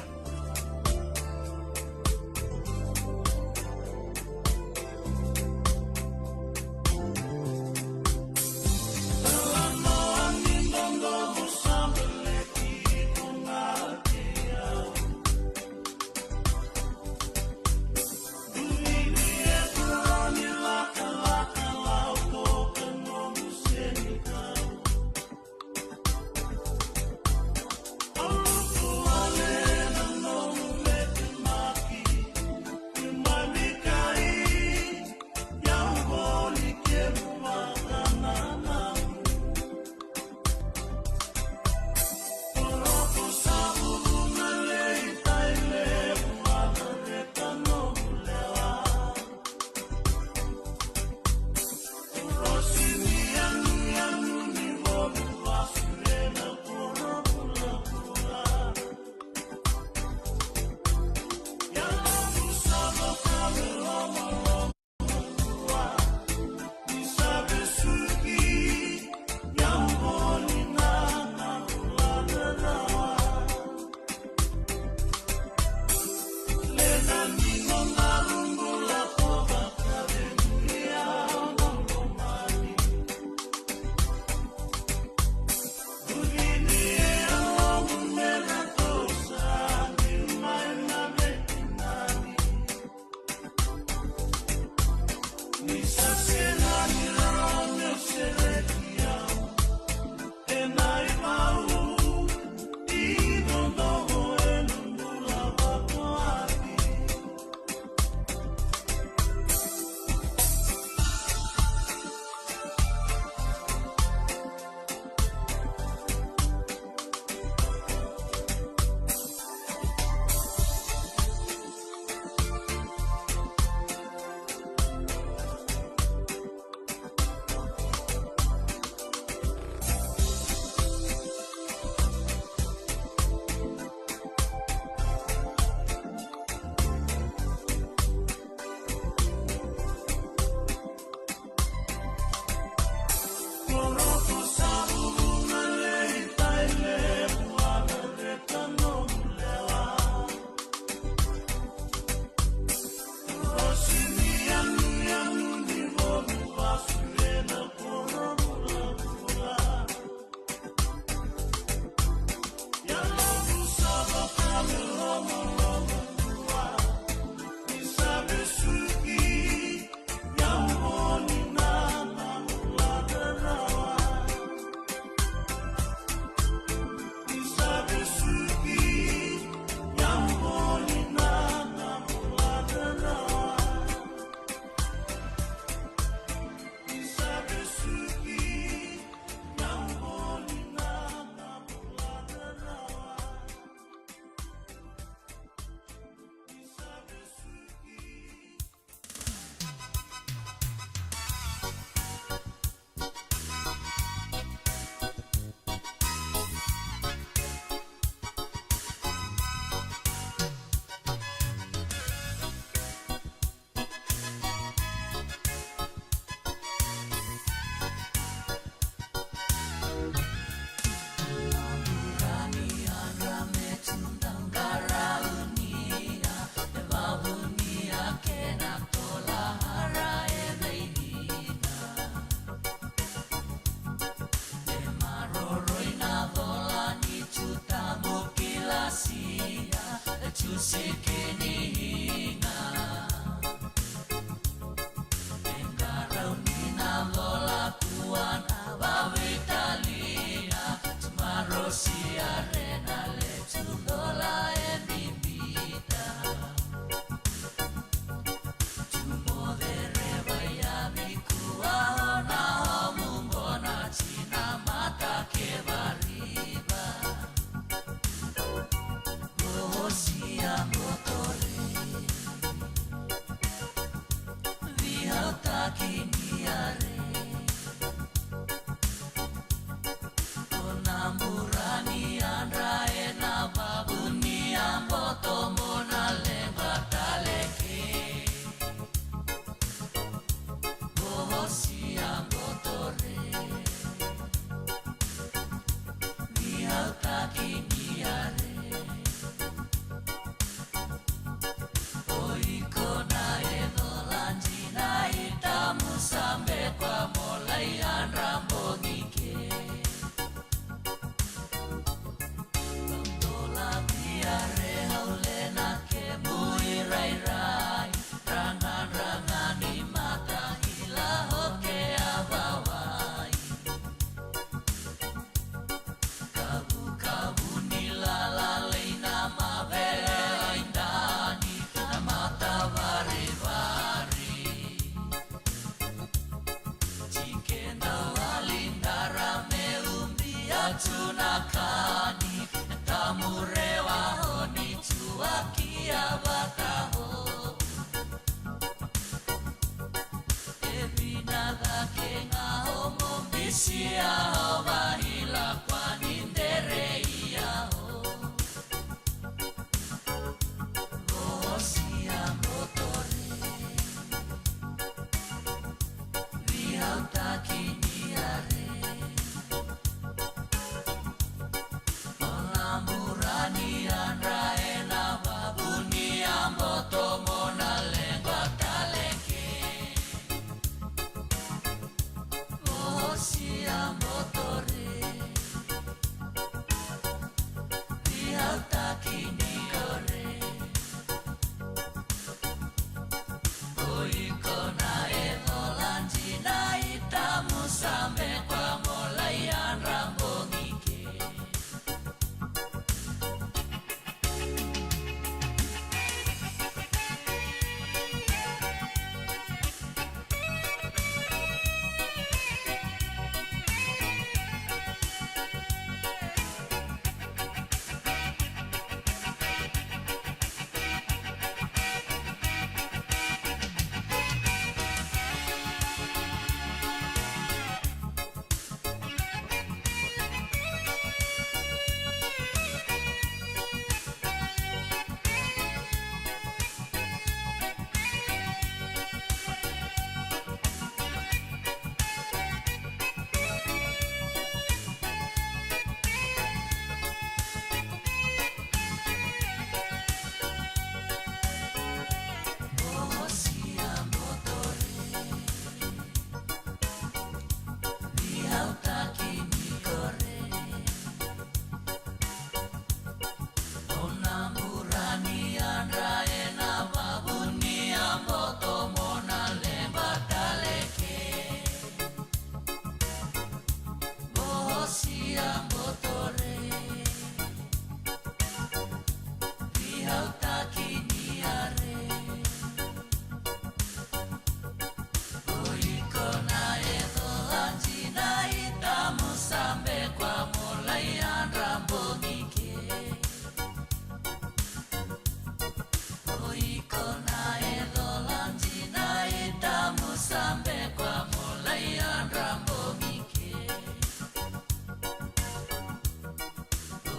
tunakani tamurewa honi tuakia Vata ho Evina dhake ngaho mombisia ho Vahila kwani ndereia ho Gosia motore Vihautaki niare Olamburani andraena babuni amboto mona lengua taleke Gosia motore Vihautaki niore Oikona evolanjina itamu sambe kwa molayan rambongike Gosia motore Vihautaki nikore Onamburani andraena babuni amboto mona lemba taleke Gosia motore Vihautaki niare Oikona evolanjina itamu sambe kwa molayan rambongike Oikona evolanjina itamu sambe kwa molayan rambongike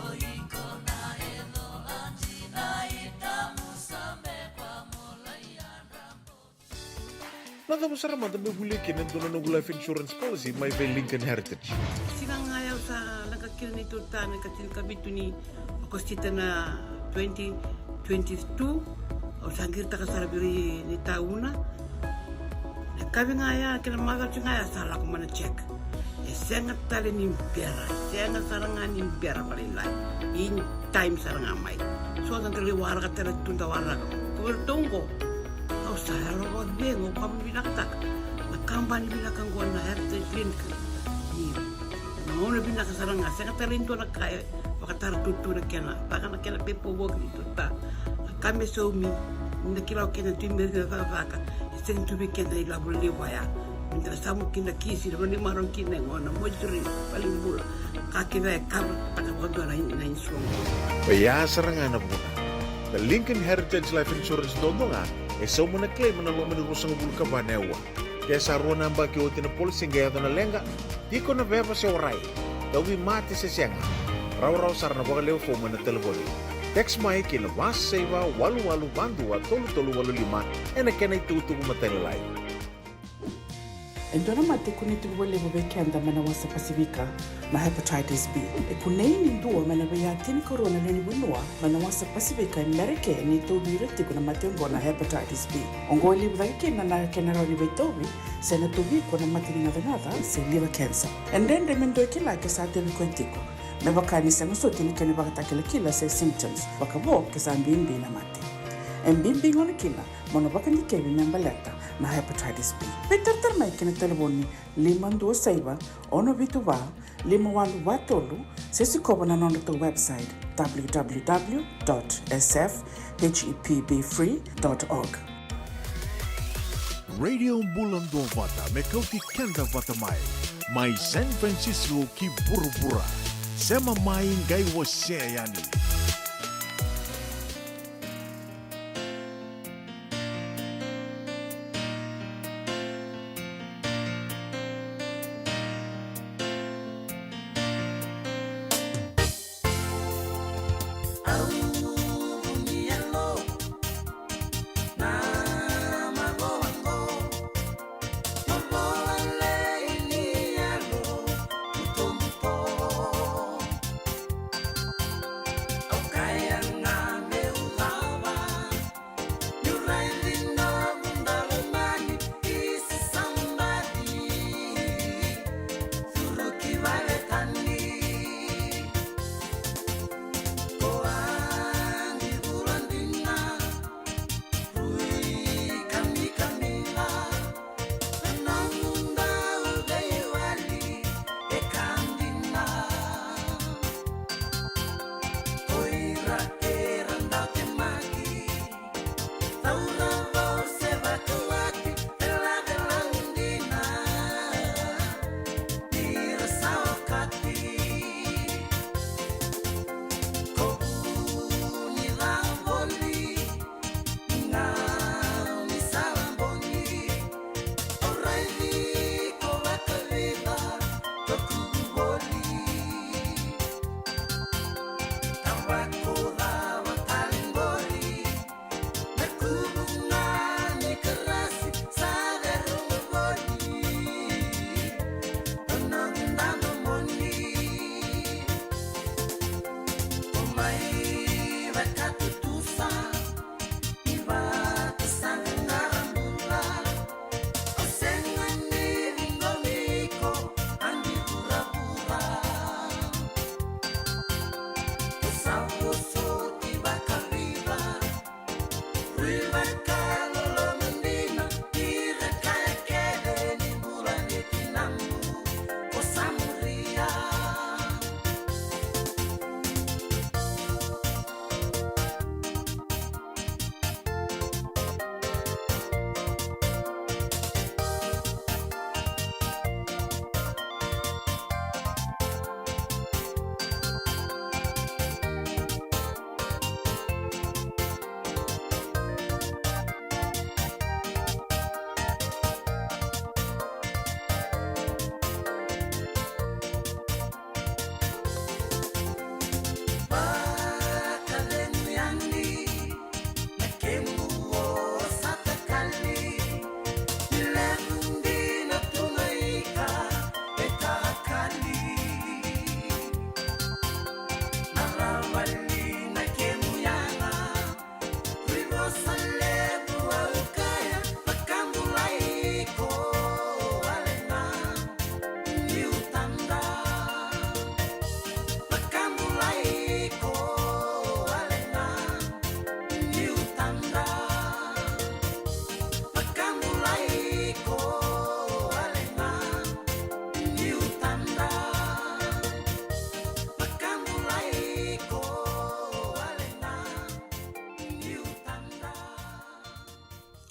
Oikona evolanjina itamu sambe kwa molayan rambongike Nada masara mata me huli kenen dono no life insurance policy my ve Lincoln Heritage. Sinangaya sa nakakil ni tuta na katil kabitu ni akostita na 2022 o sangir ta kasarabiri ni tauna. Kabi ngaya kila maga ngaya sala ko mana check. Sengat tali ni biara, sengat sarangan ni biara palilai. In time sarangan mai. So dan tali warga tali tunda warga. Ko tunggo. Au sahara wa bengo pa binaktak. Nakambani binakang ko na heritage link. Naona binaka saranga sengat tali into na kaya wakatar tutu na kena. Baka na kena pepo wog dito ta. Kami so mi nakila kena timber na vaka. Sen tu kena ila buli waya. Minta samu kina kisi na marong kina ngona mojuri paling bula kaki na kabel pada waktu na insuang. Baya sarangan na muna. The Lincoln Heritage Life Insurance dodonga so muna claim na lo manirusang bulu ka banewa. Kaya sa ruwa na ba kiyote na policy ngaya na lenga, di ko na beba siya oray. Dawi mati sa siyanga. Raw-raw sar na baka leo fo mo na telefoni. Text mai kina mas seiva walu-walu bandu wa tolu-tolu walu lima na kena itutu kumatalilay. Endona mate kuniti wale wabekenda mana wasa Pasifika na hepatitis B. Kuneini ndua mana bayatini corona leni bunua mana wasa Pasifika Amerike ni tobi reti kuna matengo na hepatitis B. Ongoli wabekenda na kenara ni betobi sena tobi kuna matini ngadha se liver cancer. Endende mendo kila kesate bikwentiko. Mebakani sema sote ni kene bakatakele kila se symptoms bakabo kesambi mbi na mate. Mbimbi ngone kila monobaka ni kebi membaleta na hepatitis B. Peter mai kena telefoni 52 ono vituva 51 sesi kobo na nono to website www.sfhepbfree.org. Radio Bula Duavata me Kauti Keda Vata mai San Francisco ki burubura Sema mai ngai wo se yani.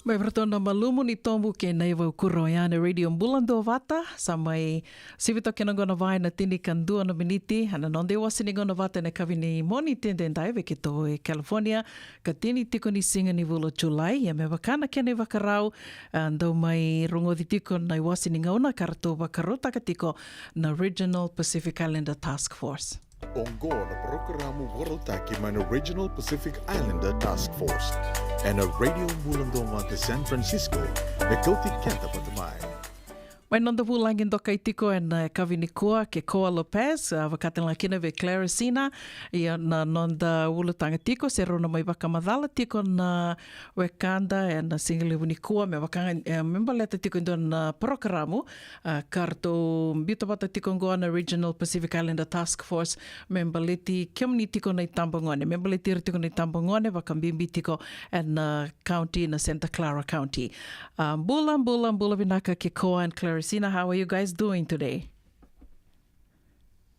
Mai vertona malumu ni tombu ke nei vau kuro iana Radio Bula Duavata sa mai sivito ke nangona vai na tini kan 2 miniti ana nonde wasi ni ngona vata na kavini moni tenden daive ke to e California ka tini tiko ni singa ni vulo July ya me wakana ke nei wakarau andau mai rongo di tiko na wasi ni ngona karato wakarota ka tiko na Regional Pacific Islander Task Force. Ongo na programa Warotaki na Regional Pacific Islander Task Force and a Radio Bula Duavata San Francisco na Kauti Keda patamai. Mai nonda vulangin doka itiko na kavini kua ke Koa Lopez, wakatela kina ve Claricina, ia na nonda ulutanga tiko, se rona mai wakamadhala tiko na wekanda e na singilewuni kua, me wakanga member leta tiko indo na programo, karto mbita wata tiko ngoa na Regional Pacific Islander Task Force, member leti kiamni tiko na itambangone, member leti tiko na itambangone, wakambimbi tiko na county, na Santa Clara County. Bula vinaka ke Koa and Claricina. How are you guys doing today?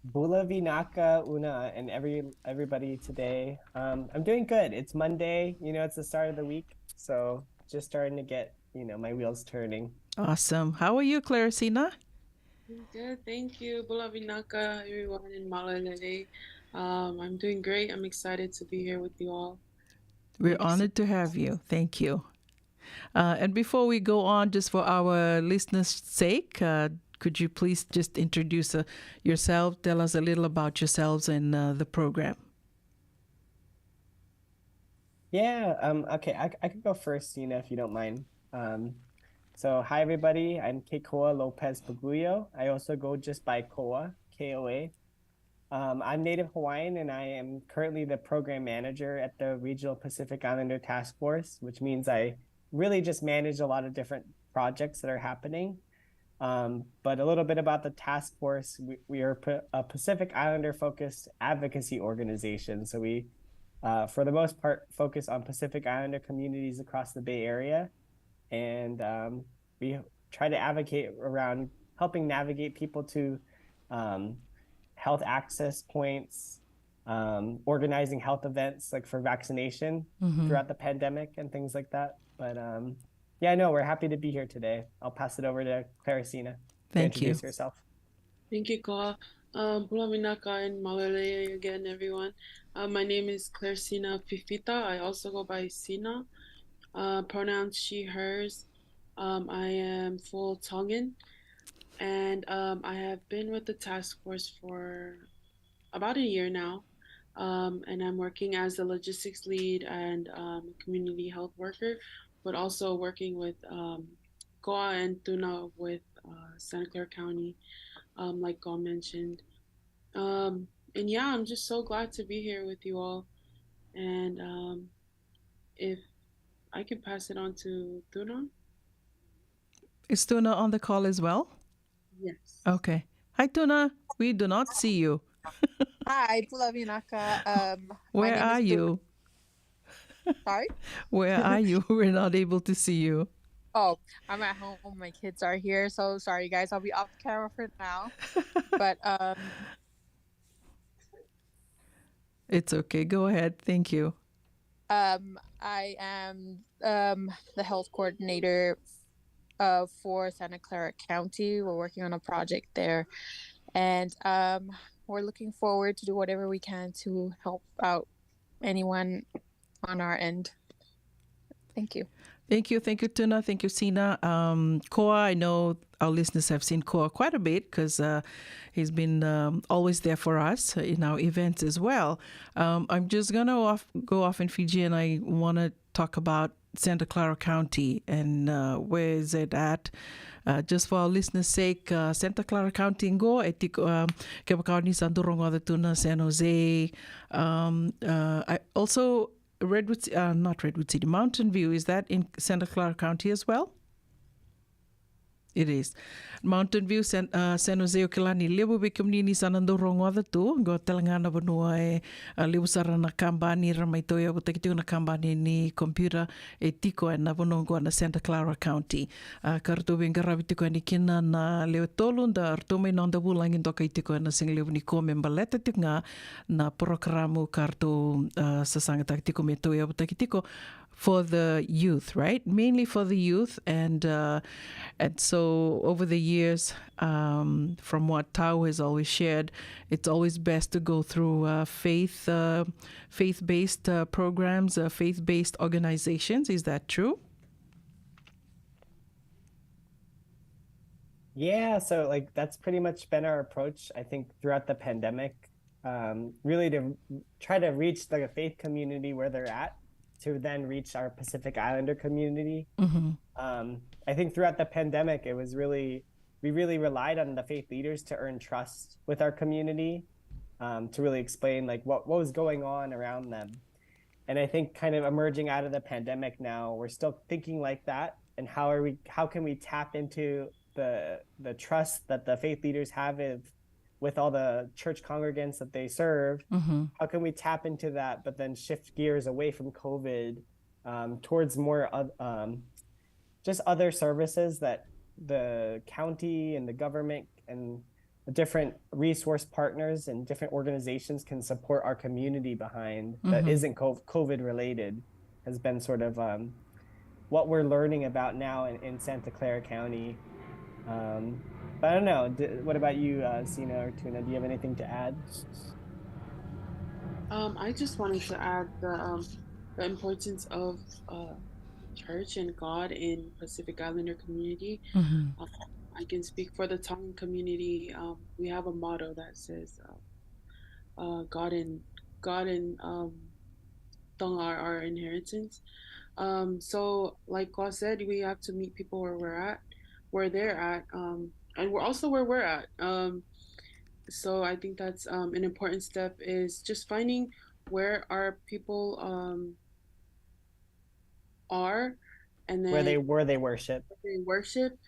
Bula Vinaka, Una, and everybody today. I'm doing good. It's Monday. You know, it's the start of the week, so just starting to get my wheels turning. Awesome. How are you, Claricina? Good, thank you. Bula Vinaka, everyone in Malalele. I'm doing great. I'm excited to be here with you all. We're Thank you so honored to have you. Thank you. And before we go on, just for our listeners' sake, could you please just introduce yourself? Tell us a little about yourselves and the program. Yeah, okay, I could go first, Sina, if you don't mind. So hi everybody, I'm Keikoa Lopez Pagulio. I also go just by Koa, Koa. I'm Native Hawaiian and I am currently the program manager at the Regional Pacific Islander Task Force, which means I really just manage a lot of different projects that are happening. But a little bit about the task force, we are a Pacific Islander focused advocacy organization. So we, for the most part, focus on Pacific Islander communities across the Bay Area. And we try to advocate around helping navigate people to health access points, organizing health events like for vaccination throughout the pandemic and things like that. But yeah, no, we're happy to be here today. I'll pass it over to Claricina to introduce herself. Thank you, Koa. Bula Vinaka and Malalele again, everyone. My name is Claricina Fifita. I also go by Sina. Pronouns she, hers. I am full Tongan. And I have been with the task force for about a year now. And I'm working as a logistics lead and community health worker, but also working with Koa and Tuna with Santa Clara County, like Koa mentioned. And yeah, I'm just so glad to be here with you all. And if I can pass it on to Tuna. Is Tuna on the call as well? Yes. Okay. Hi, Tuna. We do not see you. Hi, Bula Vinaka. Where are you? Sorry? Where are you? We're not able to see you. Oh, I'm at home. My kids are here. So sorry, guys. I'll be off camera for now. But it's okay. Go ahead. Thank you. I am the health coordinator for Santa Clara County. We're working on a project there. And we're looking forward to do whatever we can to help out anyone on our end. Thank you. Thank you, Tuna. Thank you, Sina. Koa, I know our listeners have seen Koa quite a bit because he's been always there for us in our events as well. I'm just going to go off in Fiji, and I want to talk about Santa Clara County and where is it at. Just for our listeners' sake, Santa Clara County ngo Kebakaoni Sandurongo the Tuna, San Jose. I also Redwood, not Redwood City, Mountain View. Is that in Santa Clara County as well? It is. Mountain View, San Jose o Kilani, lebu be community sanando rongoda tu, go talangana vanua e lebu sarana kambani ramaitoya butakitu na kambani ni computer e tiko e na vanongo na Santa Clara County. Karto benga rabitiko ni kina na leo tolu da artome nonda bulang indoka itiko na sing lebu ni kome mbaleta tinga na programo karto sasanga takitiko metoya butakitiko for the youth, right? Mainly for the youth, and so over the years, from what Tao has always shared, it's always best to go through faith-based programs, faith-based organizations. Is that true? Yeah, so like that's pretty much been our approach, I think, throughout the pandemic, really to try to reach the faith community where they're at, to then reach our Pacific Islander community. I think throughout the pandemic, we really relied on the faith leaders to earn trust with our community, to really explain like what was going on around them. And I think kind of emerging out of the pandemic now, we're still thinking like that. And how can we tap into the trust that the faith leaders have with all the church congregants that they serve? How can we tap into that, but then shift gears away from COVID towards more just other services that the county and the government and the different resource partners and different organizations can support our community behind that isn't COVID related, has been sort of what we're learning about now in Santa Clara County. But I don't know. What about you, Sina or Tuna? Do you have anything to add? I just wanted to add the importance of uh, church and God in Pacific Islander community. Mhm. I can speak for the Tongan community. We have a motto that says, God and Tonga are our inheritance. So like God said, we have to meet people where we're at, where they're at, and we're also where we're at. So I think that's an important step is just finding where our people are, and Where then they worship. they worship,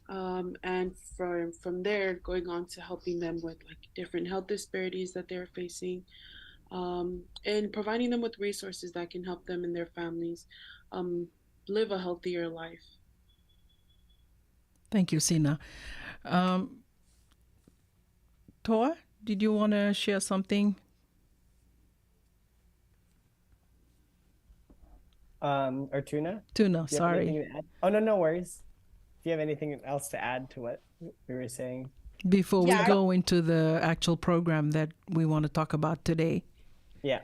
and from there going on to helping them with like different health disparities that they're facing, and providing them with resources that can help them and their families um, live a healthier life. Thank you, Sina. Toa, did you want to share something? Or Tuna? Tuna, Do you have sorry. anything to add? Oh, no, no worries. Do you have anything else to add to what we were saying? Before Yeah, we I- go into the actual program that we want to talk about today. Yeah.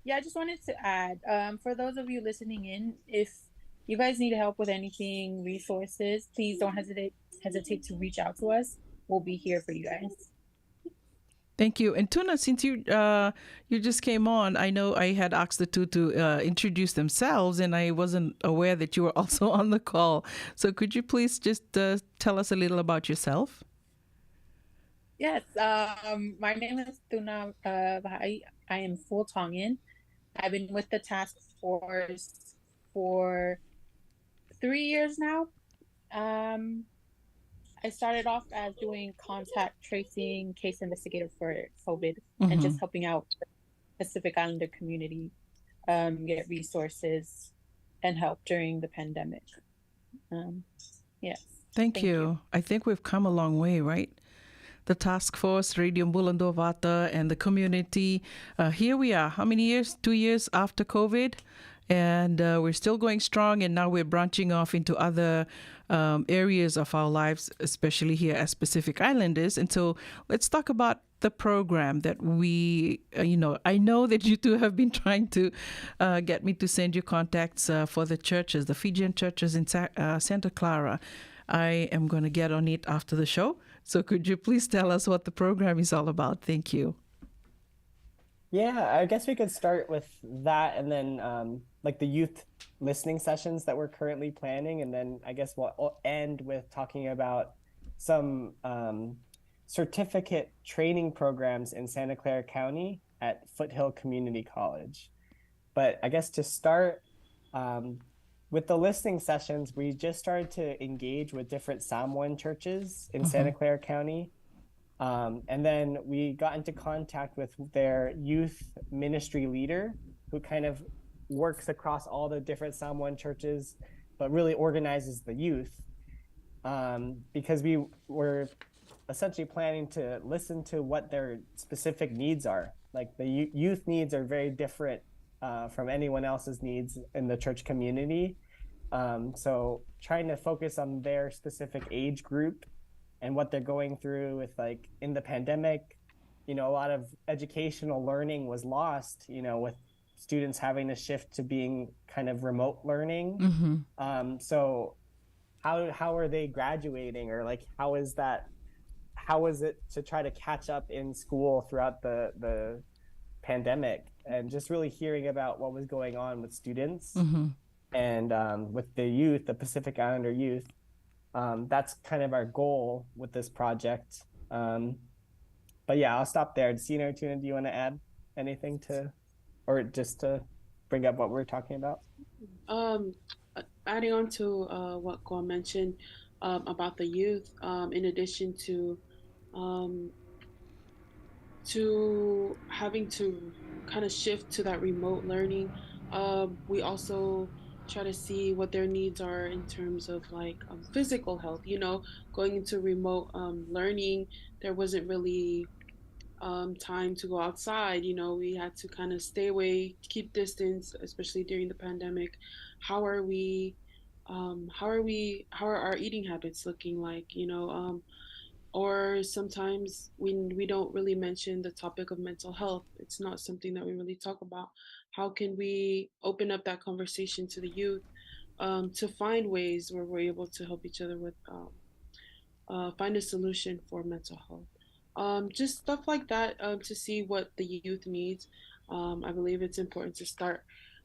Yeah, I just wanted to add, for those of you listening in, if you guys need help with anything, resources, please don't hesitate to reach out to us. We'll be here for you guys. Thank you. And Tuna, since you just came on, I know I had asked the two to introduce themselves, and I wasn't aware that you were also on the call. So could you please just tell us a little about yourself? Yes, my name is Tuna Bahai. I am full Tongan. I've been with the task force for 3 years now. I started off as doing contact tracing, case investigator for COVID, and just helping out the Pacific Islander community get resources and help during the pandemic. Yes. Thank you. I think we've come a long way, right? The task force, Radio Bula Duavata, and the community. Here we are. How many years? 2 years after COVID. And we're still going strong. And now we're branching off into other areas of our lives, especially here as Pacific Islanders. And so let's talk about the program that we, I know that you two have been trying to get me to send you contacts for the churches, the Fijian churches in Santa Clara. I am going to get on it after the show. So could you please tell us what the program is all about? Thank you. Yeah, I guess we could start with that, and then like the youth listening sessions that we're currently planning, and then I guess we'll end with talking about some certificate training programs in Santa Clara County at Foothill Community College. But I guess to start, with the listening sessions, we just started to engage with different Samoan churches in Santa Clara County. And then we got into contact with their youth ministry leader, who kind of works across all the different Samoan churches, but really organizes the youth. Because we were essentially planning to listen to what their specific needs are. Like the youth needs are very different from anyone else's needs in the church community. So trying to focus on their specific age group and what they're going through with, like, in the pandemic, a lot of educational learning was lost, with students having to shift to being kind of remote learning. So how are they graduating, or like, how is it to try to catch up in school throughout the pandemic, and just really hearing about what was going on with students and with the youth, the Pacific Islander youth. That's kind of our goal with this project. But yeah, I'll stop there. Sina or Tuna, do you want to add anything or just to bring up what we're talking about? Adding on to what Guam mentioned about the youth, in addition to having to kind of shift to that remote learning, we also try to see what their needs are in terms of like physical health. Going into remote learning, there wasn't really time to go outside. We had to kind of stay away, keep distance, especially during the pandemic. How are we how are our eating habits looking like, or sometimes we don't really mention the topic of mental health. It's not something that we really talk about. How can we open up that conversation to the youth, to find ways where we're able to help each other with, find a solution for mental health. Just stuff like that, to see what the youth needs. I believe it's important to start,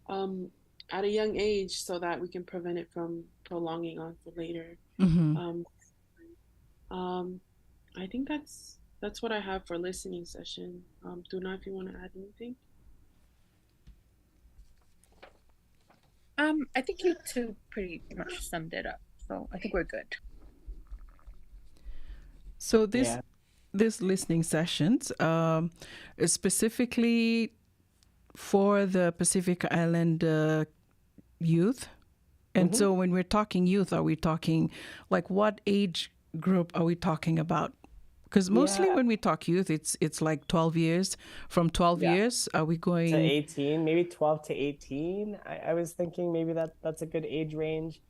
um, at a young age so that we can prevent it from prolonging on for later. Mm-hmm. Um, um, I think that's what I have for listening session. Duna, if you want to add anything. I think you two pretty much summed it up, so I think we're good. So this Yeah. this listening sessions is specifically for the Pacific Island youth. And so when we're talking youth, are we talking like what age group are we talking about? Because mostly Yeah. when we talk youth, it's like 12 years. From 12 Yeah. years, are we going To 18, maybe 12 to 18. I was thinking maybe that's a good age range.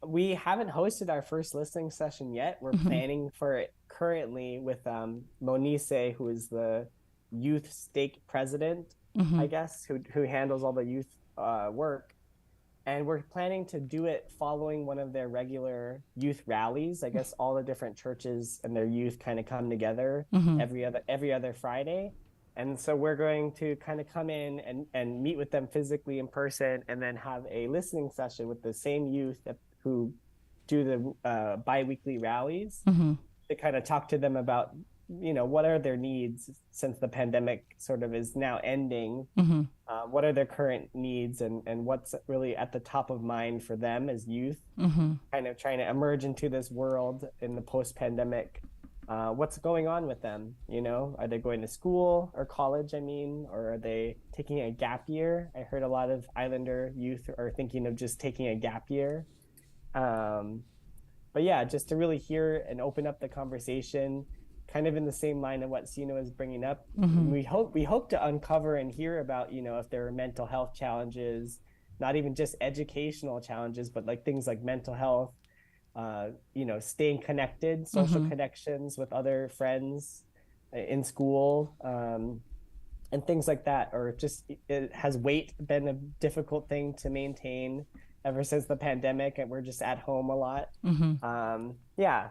We haven't hosted our first listening session yet. We're planning for it currently with Monise, who is the youth stake president, I guess, who handles all the youth work. And we're planning to do it following one of their regular youth rallies. I guess all the different churches and their youth kind of come together every other Friday. And so we're going to kind of come in and meet with them physically in person, and then have a listening session with the same youth who do the bi-weekly rallies to kind of talk to them about, what are their needs since the pandemic sort of is now ending. What are their current needs, and what's really at the top of mind for them as youth, kind of trying to emerge into this world in the post-pandemic. What's going on with them? Are they going to school or college, or are they taking a gap year? I heard a lot of Islander youth are thinking of just taking a gap year. But yeah, just to really hear and open up the conversation, kind of in the same line of what Sina was bringing up. We hope to uncover and hear about, if there are mental health challenges, not even just educational challenges, but like things like mental health, staying connected, social connections with other friends in school, and things like that. Or just, has weight been a difficult thing to maintain ever since the pandemic, and we're just at home a lot? Yeah,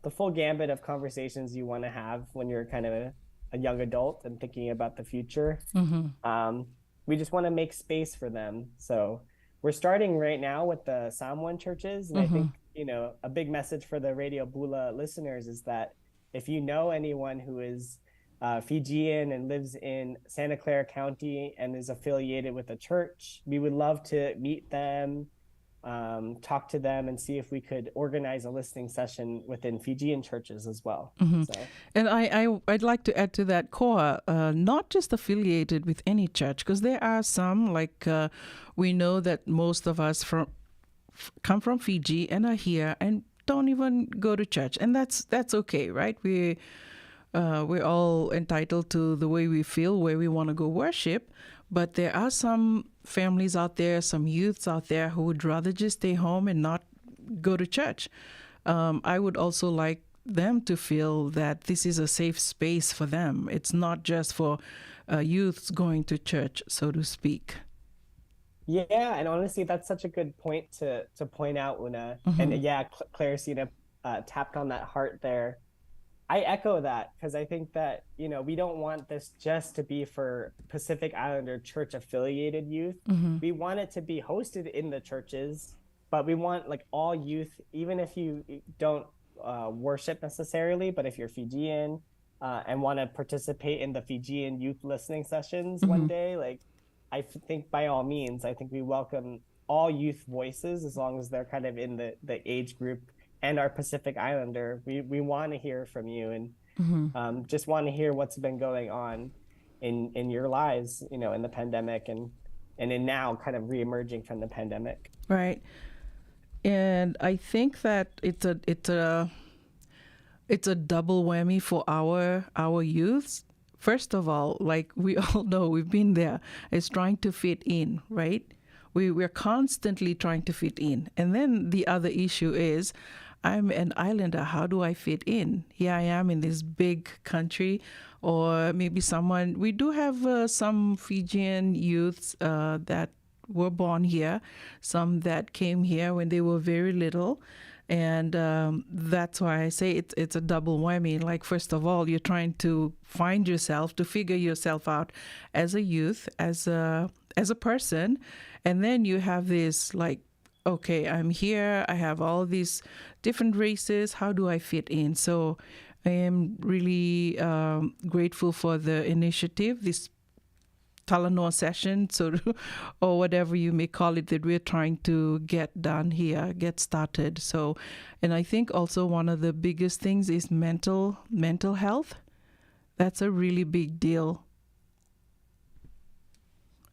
the full gambit of conversations you want to have when you're kind of a young adult and thinking about the future. We just want to make space for them. So we're starting right now with the Samoan churches. And I think, a big message for the Radio Bula listeners is that if you know anyone who is Fijian and lives in Santa Clara County and is affiliated with a church, we would love to meet them, talk to them, and see if we could organize a listening session within Fijian churches as well. So. And I'd like to add to that, Koa, not just affiliated with any church, because there are some, like we know that most of us come from Fiji and are here and don't even go to church, and that's okay, right? We're all entitled to the way we feel, where we want to go worship. But there are some families out there, some youths out there who would rather just stay home and not go to church. I would also like them to feel that this is a safe space for them. It's not just for youths going to church, so to speak. Yeah, and honestly, that's such a good point to point out, Una. And yeah, Claire Sina tapped on that heart there. I echo that, because I think that, we don't want this just to be for Pacific Islander church affiliated youth. We want it to be hosted in the churches, but we want like all youth, even if you don't worship necessarily, but if you're Fijian and want to participate in the Fijian youth listening sessions one day, like I think by all means, I think we welcome all youth voices as long as they're kind of in the age group. And our Pacific Islander, we want to hear from you, and just want to hear what's been going on in your lives, in the pandemic and in now kind of reemerging from the pandemic. Right. And I think that it's a double whammy for our youths. First of all, like we all know, we've been there, is trying to fit in, right? we're constantly trying to fit in. And then the other issue is, I'm an islander. How do I fit in? Here I am in this big country, or maybe someone. We do have some Fijian youths that were born here, some that came here when they were very little. And that's why I say it's a double whammy. Like, first of all, you're trying to find yourself, to figure yourself out as a youth, as a person. And then you have this, like, okay, I'm here. I have all these different races. How do I fit in? So I am really grateful for the initiative, this Talanoa session, so or whatever you may call it, that we're trying to get done here, get started. So, and I think also one of the biggest things is mental health. That's a really big deal.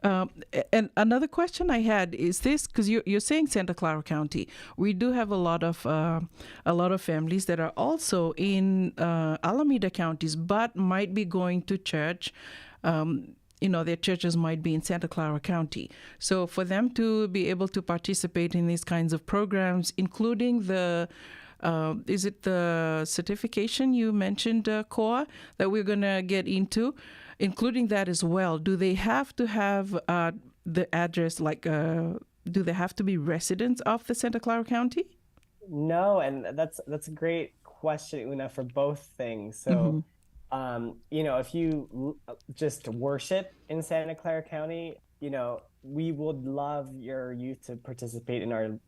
And another question I had is this, because you're saying Santa Clara County. We do have a lot of families that are also in Alameda counties, but might be going to church. Their churches might be in Santa Clara County. So for them to be able to participate in these kinds of programs, including is it the certification you mentioned, COA, that we're going to get into, including that as well, do they have to have the address, like, do they have to be residents of the Santa Clara County? No, and that's a great question, Una, for both things. So, if you just worship in Santa Clara County, we would love your youth to participate in our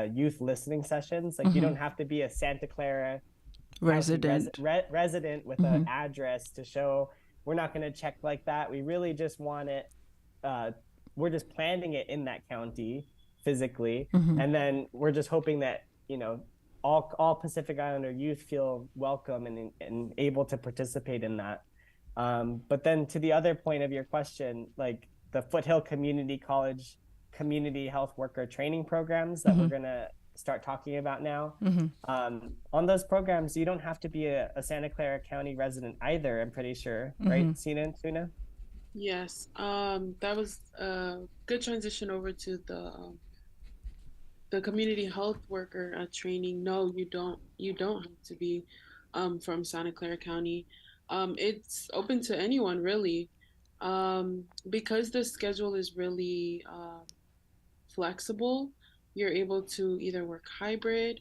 youth listening sessions. Like, you don't have to be a Santa Clara resident with an address to show. We're not going to check like that. We really just want it. We're just planting it in that county physically, and then we're just hoping that all Pacific Islander youth feel welcome and able to participate in that. But then to the other point of your question, like the Foothill Community College community health worker training programs that we're going to start talking about now. On those programs, you don't have to be a Santa Clara County resident either, I'm pretty sure, right, Sina and Tuna? Yes, that was a good transition over to the community health worker training. No, you don't have to be from Santa Clara County. It's open to anyone, really, because the schedule is really flexible. You're able to either work hybrid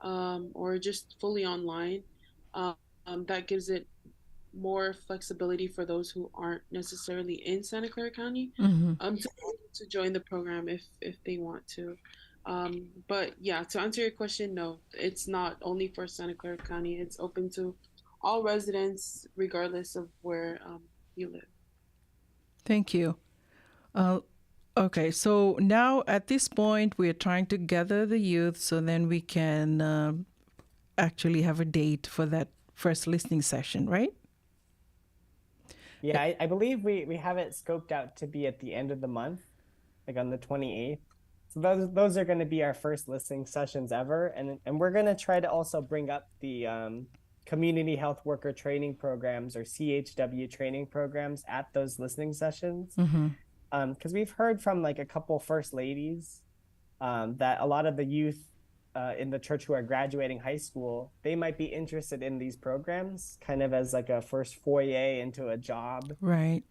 or just fully online. That gives it more flexibility for those who aren't necessarily in Santa Clara County to join the program if they want to. But yeah, to answer your question, no, it's not only for Santa Clara County. It's open to all residents, regardless of where you live. Thank you. Okay, so now at this point, we're trying to gather the youth so then we can actually have a date for that first listening session, right? Yeah, I believe we have it scoped out to be at the end of the month, like on the 28th. So those are going to be our first listening sessions ever. And we're going to try to also bring up the community health worker training programs, or CHW training programs, at those listening sessions. Because we've heard from like a couple first ladies that a lot of the youth in the church who are graduating high school, they might be interested in these programs kind of as like a first foyer into a job. Right.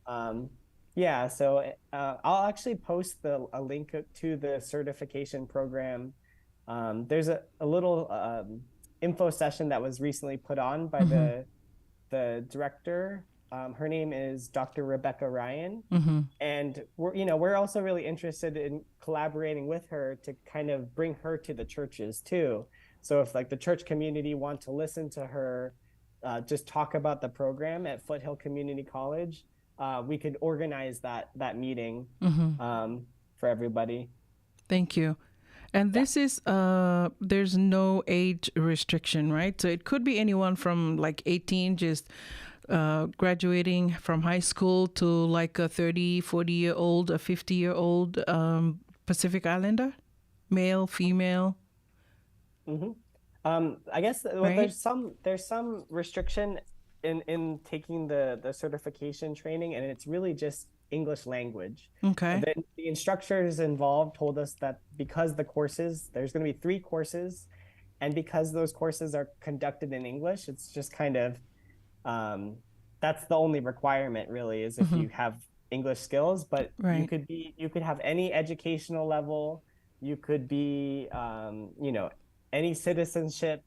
Yeah, so I'll actually post a link to the certification program. There's a little info session that was recently put on by the director. Her name is Dr. Rebecca Ryan, and we're also really interested in collaborating with her to kind of bring her to the churches too. So if like the church community want to listen to her just talk about the program at Foothill Community College, we could organize that meeting for everybody. Thank you. And this is, there's no age restriction, right? So it could be anyone from like 18, just graduating from high school, to like a 30, 40-year-old, a 50-year-old Pacific Islander, male, female. I guess right? there's some restriction in taking the certification training, and it's really just English language. Okay. The instructors involved told us that because there's going to be 3 courses, and because those courses are conducted in English, it's just kind of, that's the only requirement really, is if you have English skills. But Right. you could have any educational level, you could be, any citizenship,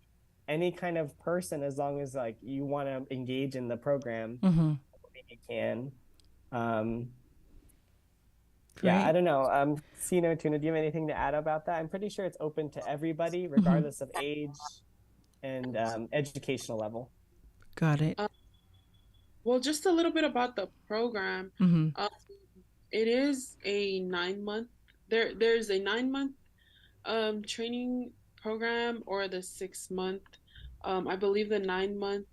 any kind of person, as long as like you want to engage in the program, you can. Yeah, I don't know. Sino, Tuna, do you have anything to add about that? I'm pretty sure it's open to everybody, regardless of age and educational level. Got it. Well, just a little bit about the program. It is a 9-month. There's a 9-month training program, or the 6-month. I believe the 9-month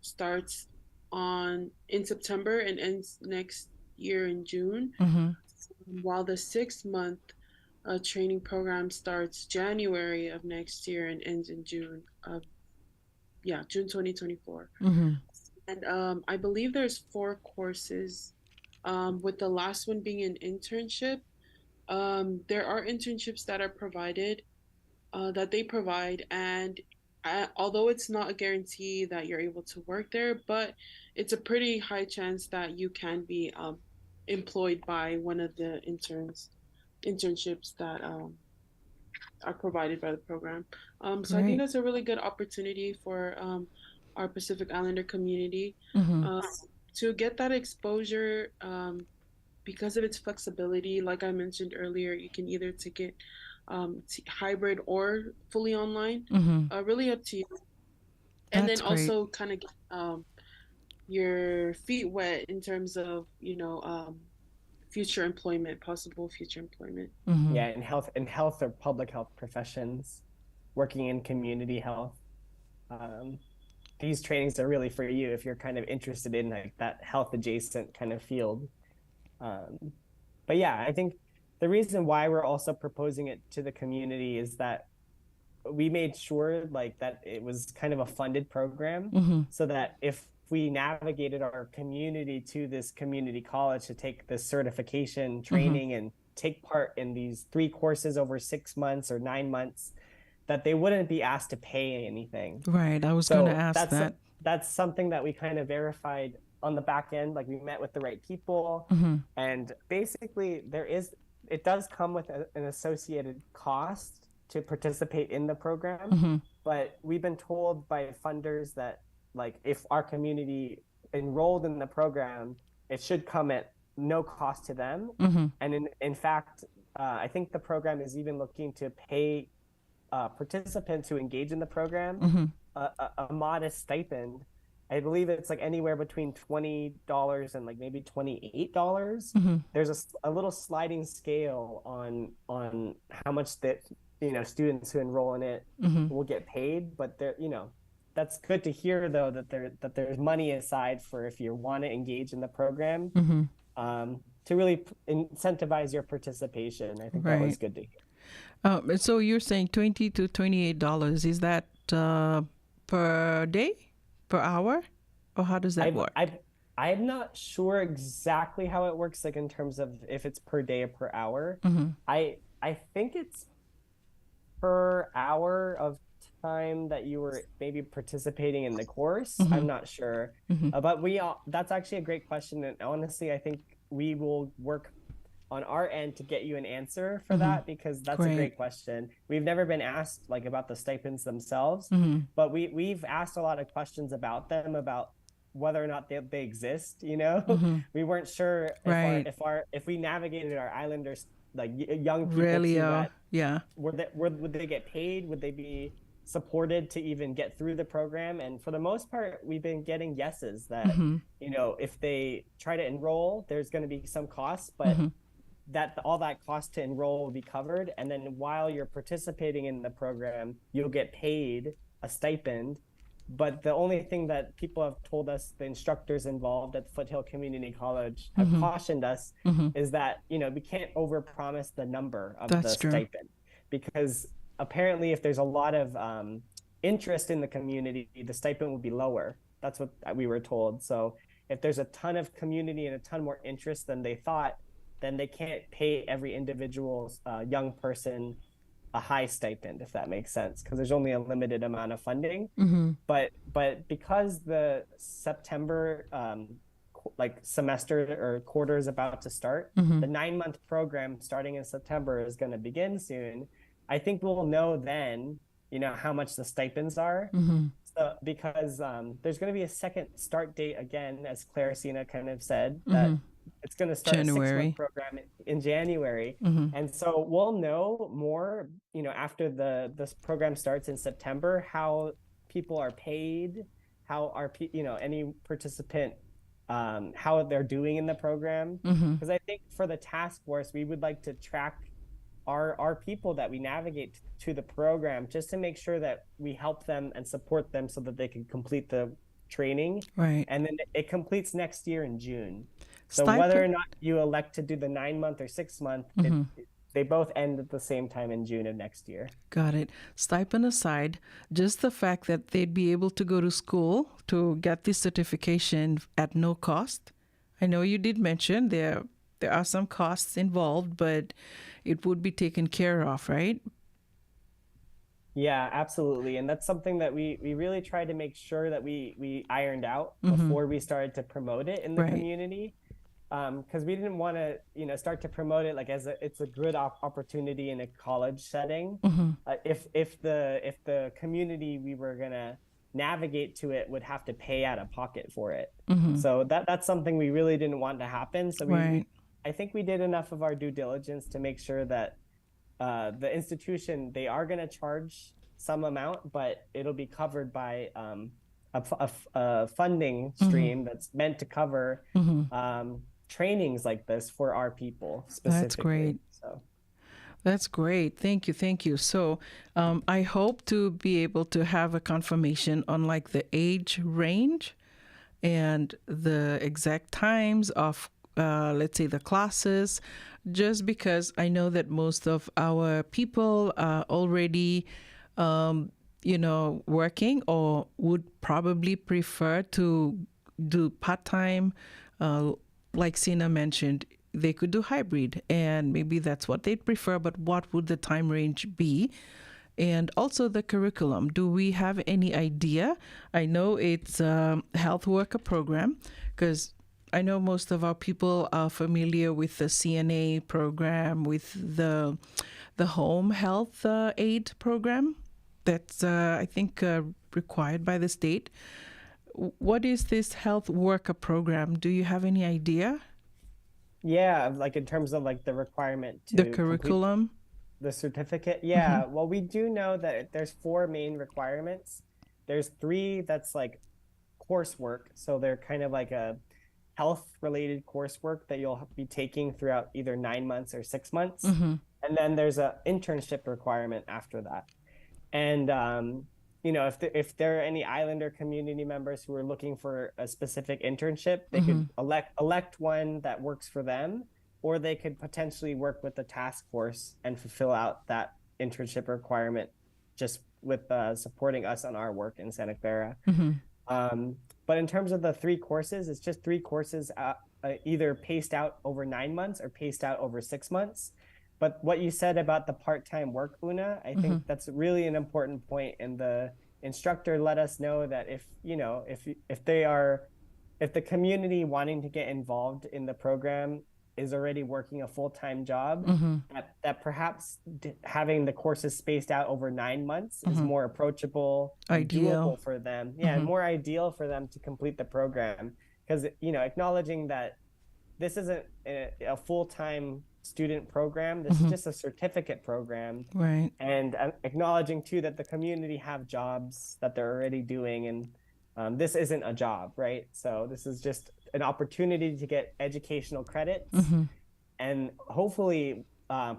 starts in September and ends next year in June, while the 6-month training program starts January of next year and ends in June 2024. And I believe there's 4 courses, with the last one being an internship. There are internships that are provided, that they provide, and although it's not a guarantee that you're able to work there, but it's a pretty high chance that you can be employed by one of the internships that are provided by the program. So I think that's a really good opportunity for our Pacific Islander community to get that exposure, because of its flexibility. Like I mentioned earlier, you can either take it hybrid or fully online, really up to you. And That's then also kind of get your feet wet in terms of, future employment, possible future employment. Yeah, in health or public health professions, working in community health. These trainings are really for you if you're kind of interested in like that health adjacent kind of field. But yeah, I think the reason why we're also proposing it to the community is that we made sure like that it was kind of a funded program, so that if we navigated our community to this community college to take this certification training and take part in these 3 courses over 6 months or 9 months, that they wouldn't be asked to pay anything. Right. I was going to ask that. That's something that we kind of verified on the back end. Like we met with the right people, and basically it does come with an associated cost to participate in the program. But we've been told by funders that like if our community enrolled in the program, it should come at no cost to them. And in fact, I think the program is even looking to pay participants who engage in the program a modest stipend. I believe it's like anywhere between $20 and like maybe $28. There's a little sliding scale on how much that students who enroll in it will get paid. But that's good to hear though, that there's money aside for if you want to engage in the program, to really incentivize your participation. I think that was good to hear. So you're saying $20 to $28. Is that per day, per hour, or how does that work? I'm not sure exactly how it works, like in terms of if it's per day or per hour. I think it's per hour of time that you were maybe participating in the course. I'm not sure, but that's actually a great question, and honestly I think we will work on our end to get you an answer for that, because that's a great question. We've never been asked like about the stipends themselves, but we've asked a lot of questions about them, about whether or not they exist. We weren't sure if we navigated our islanders, like young people, really, would they get paid? Would they be supported to even get through the program? And for the most part, we've been getting yeses that if they try to enroll, there's going to be some costs, but that all that cost to enroll will be covered, and then while you're participating in the program, you'll get paid a stipend. But the only thing that people have told us, the instructors involved at Foothill Community College have cautioned us, is that we can't overpromise the number of the stipend, because apparently if there's a lot of interest in the community, the stipend will be lower. That's what we were told. So if there's a ton of community and a ton more interest than they thought, then they can't pay every individual young person a high stipend, if that makes sense, because there's only a limited amount of funding. But because the September semester or quarter is about to start, the 9-month program starting in September is going to begin soon. I think we'll know then, how much the stipends are. So, because there's going to be a second start date again, as Claricina kind of said, that it's going to start January. a 6-month program in January. And so we'll know more, after this program starts in September, how people are paid, how are, any participant, how they're doing in the program. Because I think for the task force, we would like to track our people that we navigate to the program, just to make sure that we help them and support them so that they can complete the training. Right. And then it completes next year in June. So whether or not you elect to do the 9-month or 6-month, they both end at the same time in June of next year. Got it. Stipend aside, just the fact that they'd be able to go to school to get this certification at no cost. I know you did mention there are some costs involved, but it would be taken care of, right? Yeah, absolutely. And that's something that we really tried to make sure that we ironed out before we started to promote it in the community. Because we didn't want to, start to promote it like it's a good opportunity in a college setting. If the community we were gonna navigate to it would have to pay out of pocket for it. So that's something we really didn't want to happen. So I think we did enough of our due diligence to make sure that the institution, they are going to charge some amount, but it'll be covered by a funding stream that's meant to cover trainings like this for our people specifically. That's great. So. That's great. Thank you. So I hope to be able to have a confirmation on like the age range and the exact times of, let's say, the classes, just because I know that most of our people are already, working or would probably prefer to do part-time. Like Sina mentioned, they could do hybrid, and maybe that's what they'd prefer, but what would the time range be? And also the curriculum. Do we have any idea? I know it's a health worker program, because I know most of our people are familiar with the CNA program, with the home health aid program that's, I think, required by the state. What is this health worker program? Do you have any idea? Yeah, like in terms of like the requirement to the curriculum, the certificate. Yeah, well, we do know that there's 4 main requirements. There's 3 that's like coursework, so they're kind of like a health-related coursework that you'll be taking throughout either 9 months or 6 months, and then there's a internship requirement after that. And if there are any Islander community members who are looking for a specific internship, they could elect one that works for them, or they could potentially work with the task force and fulfill out that internship requirement just with supporting us on our work in Santa Clara. But in terms of the 3 courses, it's just 3 courses either paced out over 9 months or paced out over 6 months. But what you said about the part-time work, Una, I think that's really an important point. And the instructor let us know that if the community wanting to get involved in the program is already working a full-time job, that perhaps having the courses spaced out over 9 months is more approachable, doable for them. Yeah, more ideal for them to complete the program. Because, acknowledging that this isn't a full-time student program, this is just a certificate program. Right. And acknowledging, too, that the community have jobs that they're already doing, and this isn't a job, right? So this is just an opportunity to get educational credits and hopefully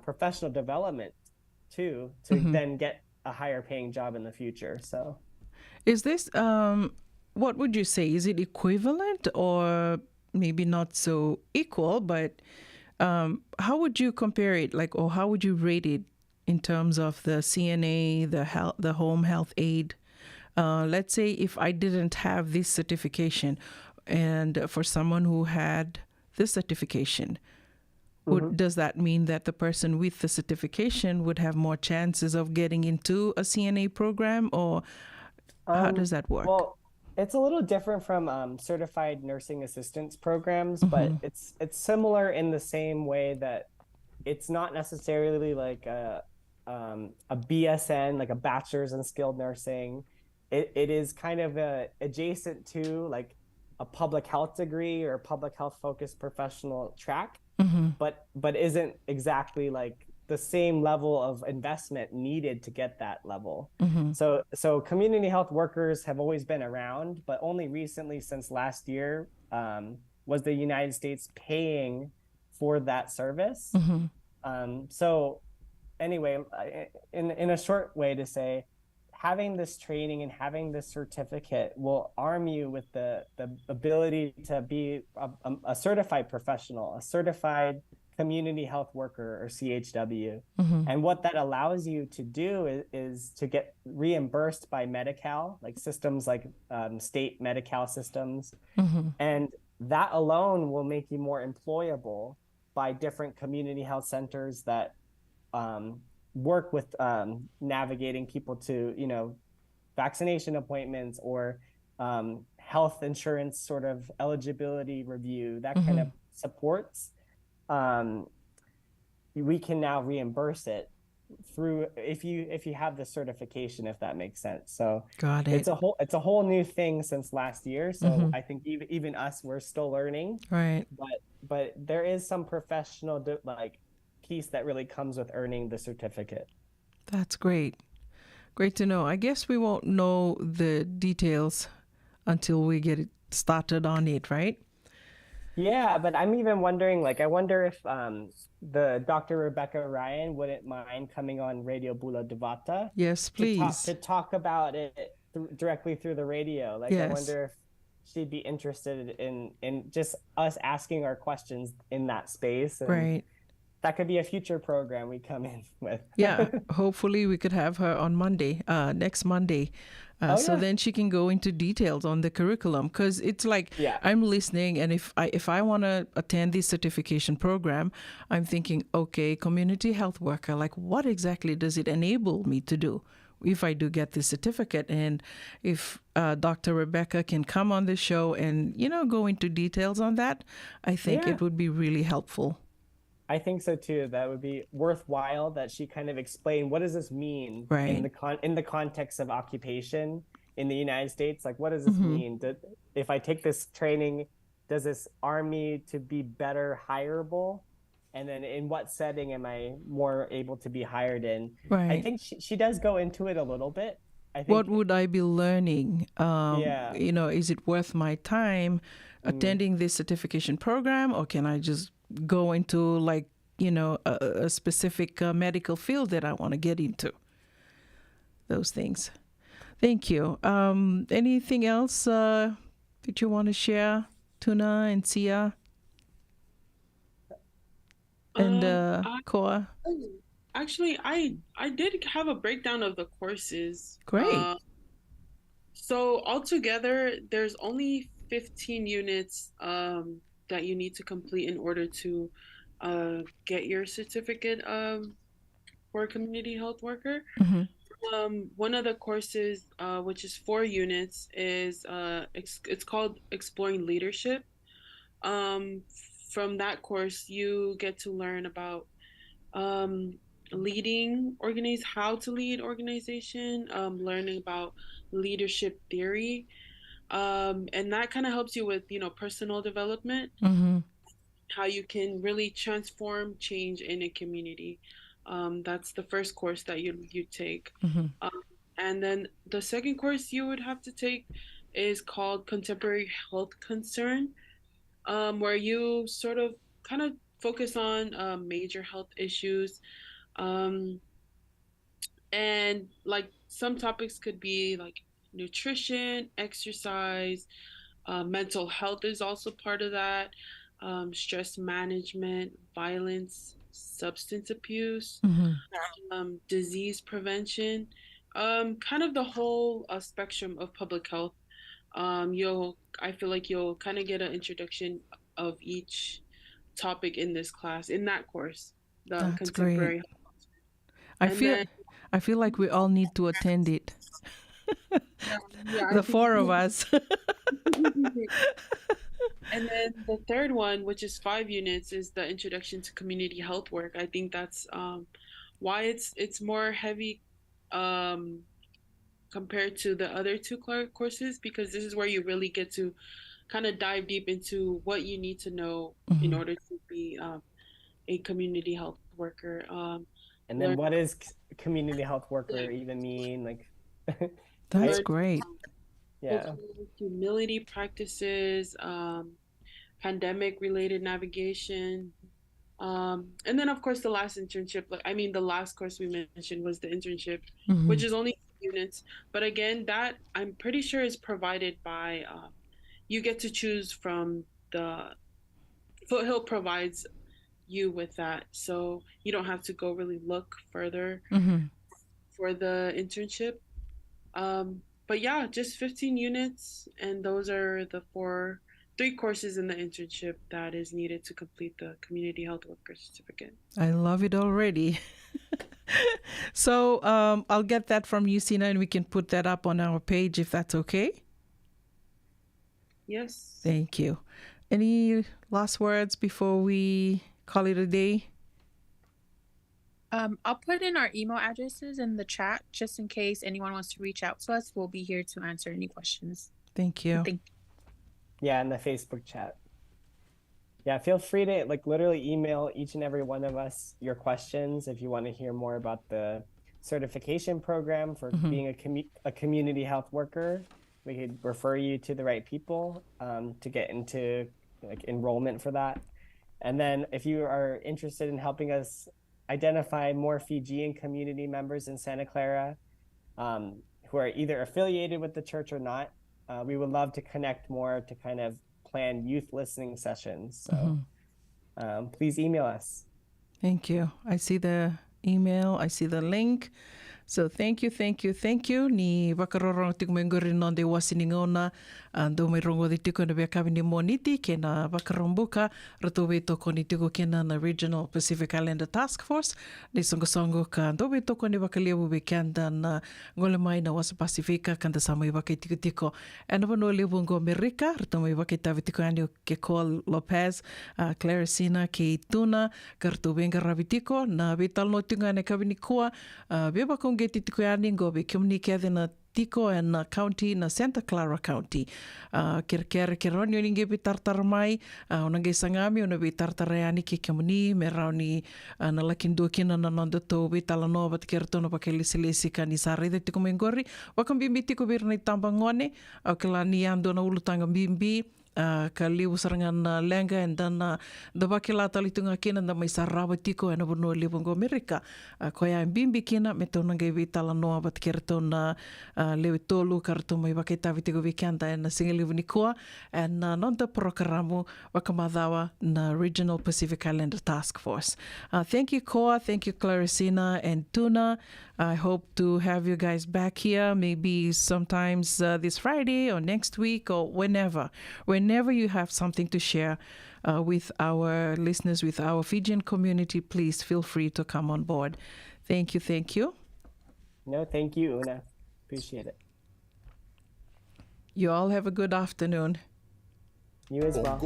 professional development too, to then get a higher paying job in the future. So is this what would you say, is it equivalent or maybe not so equal, but how would you compare it, or how would you rate it in terms of the CNA, the home health aid? Let's say if I didn't have this certification, and for someone who had this certification, Mhm. does that mean that the person with the certification would have more chances of getting into a CNA program, or how does that work? Well, it's a little different from certified nursing assistance programs, but it's similar in the same way that it's not necessarily like a BSN, like a bachelor's in skilled nursing. It is kind of adjacent to like a public health degree or a public health focused professional track, but isn't exactly like the same level of investment needed to get that level. So community health workers have always been around, but only recently, since last year, was the United States paying for that service. So anyway, in a short way to say, having this training and having this certificate will arm you with the ability to be a certified professional, a certified community health worker, or CHW. And what that allows you to do is to get reimbursed by Medi-Cal, like systems like state Medi-Cal systems. And that alone will make you more employable by different community health centers that work with navigating people to, vaccination appointments or health insurance sort of eligibility review, that kind of supports. We can now reimburse it through if you have the certification, if that makes sense. So Got it. it's a whole new thing since last year. So I think even us, we're still learning. Right. But there is some professional like piece that really comes with earning the certificate. That's great. Great to know. I guess we won't know the details until we get it started on it, right? Yeah, but I'm even wondering, like, I wonder if the Dr. Rebecca Ryan wouldn't mind coming on Radio Bula Duavata. Yes, please. To talk about it directly through the radio. Like, Yes. I wonder if she'd be interested in just us asking our questions in that space. And Right. that could be a future program we come in with. Yeah, hopefully we could have her on Monday, next Monday. So yeah. then she can go into details on the curriculum, because it's like I'm listening, and if I want to attend this certification program, I'm thinking, okay, community health worker, like what exactly does it enable me to do if I do get this certificate? And if Dr. Rebecca can come on the show and, go into details on that, I think it would be really helpful. I think so too. That would be worthwhile, that she kind of explain, what does this mean in the context of occupation in the United States? Like, what does this mean? If I take this training, does this arm me to be better hireable? And then in what setting am I more able to be hired in? Right. I think she does go into it a little bit. I think, what would I be learning? Is it worth my time attending this certification program, or can I just go into a specific medical field that I want to get into? Those things. Thank you. Anything else that you want to share, Tuna and Sia and Koa? Actually, I did have a breakdown of the courses. Great. So altogether, there's only 15 units that you need to complete in order to get your certificate for a community health worker. One of the courses, which is 4 units, is it's called Exploring Leadership. From that course, you get to learn about how to lead organization, learning about leadership theory. And that kind of helps you with, personal development, how you can really transform change in a community. That's the first course that you take. And then the second course you would have to take is called Contemporary Health Concern, where you sort of kind of focus on major health issues. And like some topics could be like nutrition, exercise, mental health is also part of that, stress management, violence, substance abuse, disease prevention, kind of the whole spectrum of public health. I feel like you'll kind of get an introduction of each topic in this class, in that course, the That's contemporary. great. I feel like we all need to attend it. The four of us. And then the third one, which is 5 units, is the introduction to community health work. I think that's why it's more heavy compared to the other two courses, because this is where you really get to kind of dive deep into what you need to know in order to be a community health worker. And then what is community health worker even mean? Like, that's great. Yeah. Humility practices, pandemic related navigation. And then of course the last internship, the last course we mentioned was the internship, which is only units. But again, that I'm pretty sure is provided by, you get to choose from Foothill provides you with that. So you don't have to go really look further for the internship. But yeah, just 15 units. And those are the 3 courses in the internship that is needed to complete the community health worker certificate. I love it already. So I'll get that from you, Sina, and we can put that up on our page if that's okay. Yes. Thank you. Any last words before we call it a day? I'll put in our email addresses in the chat just in case anyone wants to reach out to us. We'll be here to answer any questions. Thank you. Yeah, in the Facebook chat. Yeah, feel free to literally email each and every one of us your questions if you want to hear more about the certification program for being a community health worker. We could refer you to the right people to get into enrollment for that. And then if you are interested in helping us identify more Fijian community members in Santa Clara who are either affiliated with the church or not, we would love to connect more to kind of plan youth listening sessions. So please email us. Thank you. I see the email. I see the link. So thank you. Ni wakarorong tiku mengori non de wasininga do mai rongo de tiku na beka ni moniti ke na wakarombuka rato we toko ni tiku kena na Regional Pacific Islander Task Force de songo ka do we toko ni wakalebu be kanda na ngole mai na wasa Pasifika kanda sama waka tiku tiko and no lebu ngo America rato mai waka tavi tiku ani ke Cole Lopez Claricina ke Tuna karto benga rabitiko na vital no tinga ne kabini kua be bako ge tiko ani go be communicate na tiko na county na Santa Clara County kerker keronio ninge be tartar mai ona ge sangami ona be tartar ani ke kamuni me rauni na lakindo kina na nando to be talano bat kertono pa kelisi kani sare de tiko mengori wakam bimbi tiko bir na tambangone aklani ando na ulutanga bimbi ka liu sarangan lenga and then the bakila talitunga kina na mai saraba tiko and no livongo America ko ya bimbi kina me tona ge vitala no bat kertona lewe tolu karto mai baketa vitego vikanda and singeli vunikoa and non the programo wakamadawa na Regional Pacific Islander Task Force. Thank you Koa, thank you Claricina and Tuna. I hope to have you guys back here maybe sometimes this Friday or next week or whenever you have something to share with our listeners, with our Fijian community, please feel free to come on board. Thank you. No, thank you, Una. Appreciate it. You all have a good afternoon. You as well.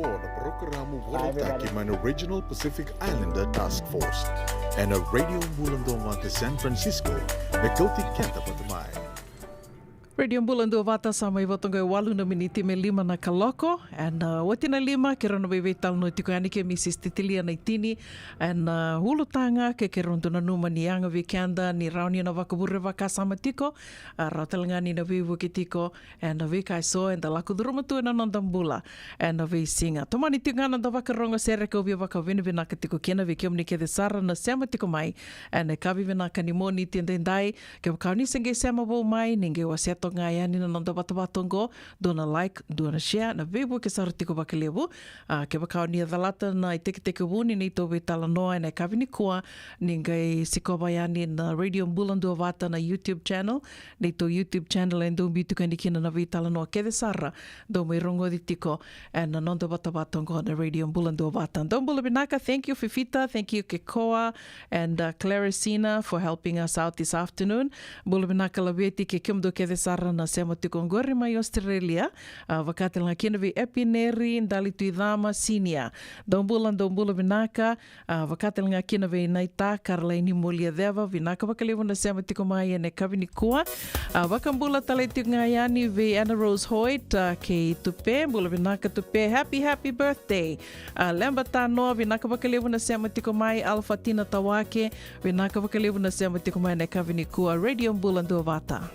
Bye, everybody. Regional Pacific Islander Task Force and a Radio Bula Duavata San Francisco, the Kauti Keda Patamai. Radio Bula Duavata sama iwatonga 8 miniti me 5 na kaloko and watina 5 kera no bebetal no tiko ani ke Mrs. Titilia na itini and hulutanga ke keronto na numa ni anga vikanda ni rauni na wakabure waka sama tiko rautalanga ni na vivu ke tiko and we kai so and la kuduruma tu na nondambula and we singa tomani tiko na da wakarongo sere ko vi waka vinivina ke tiko kena vi kiomni ke de sara na sema tiko mai and ka vivina ka ni moni tendendai ke ka ni senge sema bo mai ninge waseto to ngai ani na nonda watawatongo, dona like, dona share, na vebu ke sarutiko wakalewu, ke wakao ni adalata na i teke wuni ni towe tala noa na kawini kua, ni ngai sikowai ani na Radio Bula Duavata na YouTube channel, ni to YouTube channel and do bitu kani kina na vitala noa Keda Sara, do me rongo di tiko, and na nonda watawatongo na Radio Bula Duavata. Don Bula Binaka, thank you Fifita, thank you Kekoa, and Claricina for helping us out this afternoon. Bula Binaka laweti ke kimdo Keda Sara na sema tukongori mai Australia, wakatelanga kina vi epineri ndali tuidama senior. Don Bula Binaka, wakatelanga kina vi naita Karlaini Molia Deva, vinaka wakalevu na sema tukomai ene kawini kua. Wakambula talaitu ngayani vi Anna Rose Hoyt, ke tupe, Bula Binaka tupe, happy birthday. Lembata noa, vinaka wakalevu na sema tukomai Alpha Tina Tawake, vinaka wakalevu na sema tukomai ene kawini kua, Radio Bula Duavata.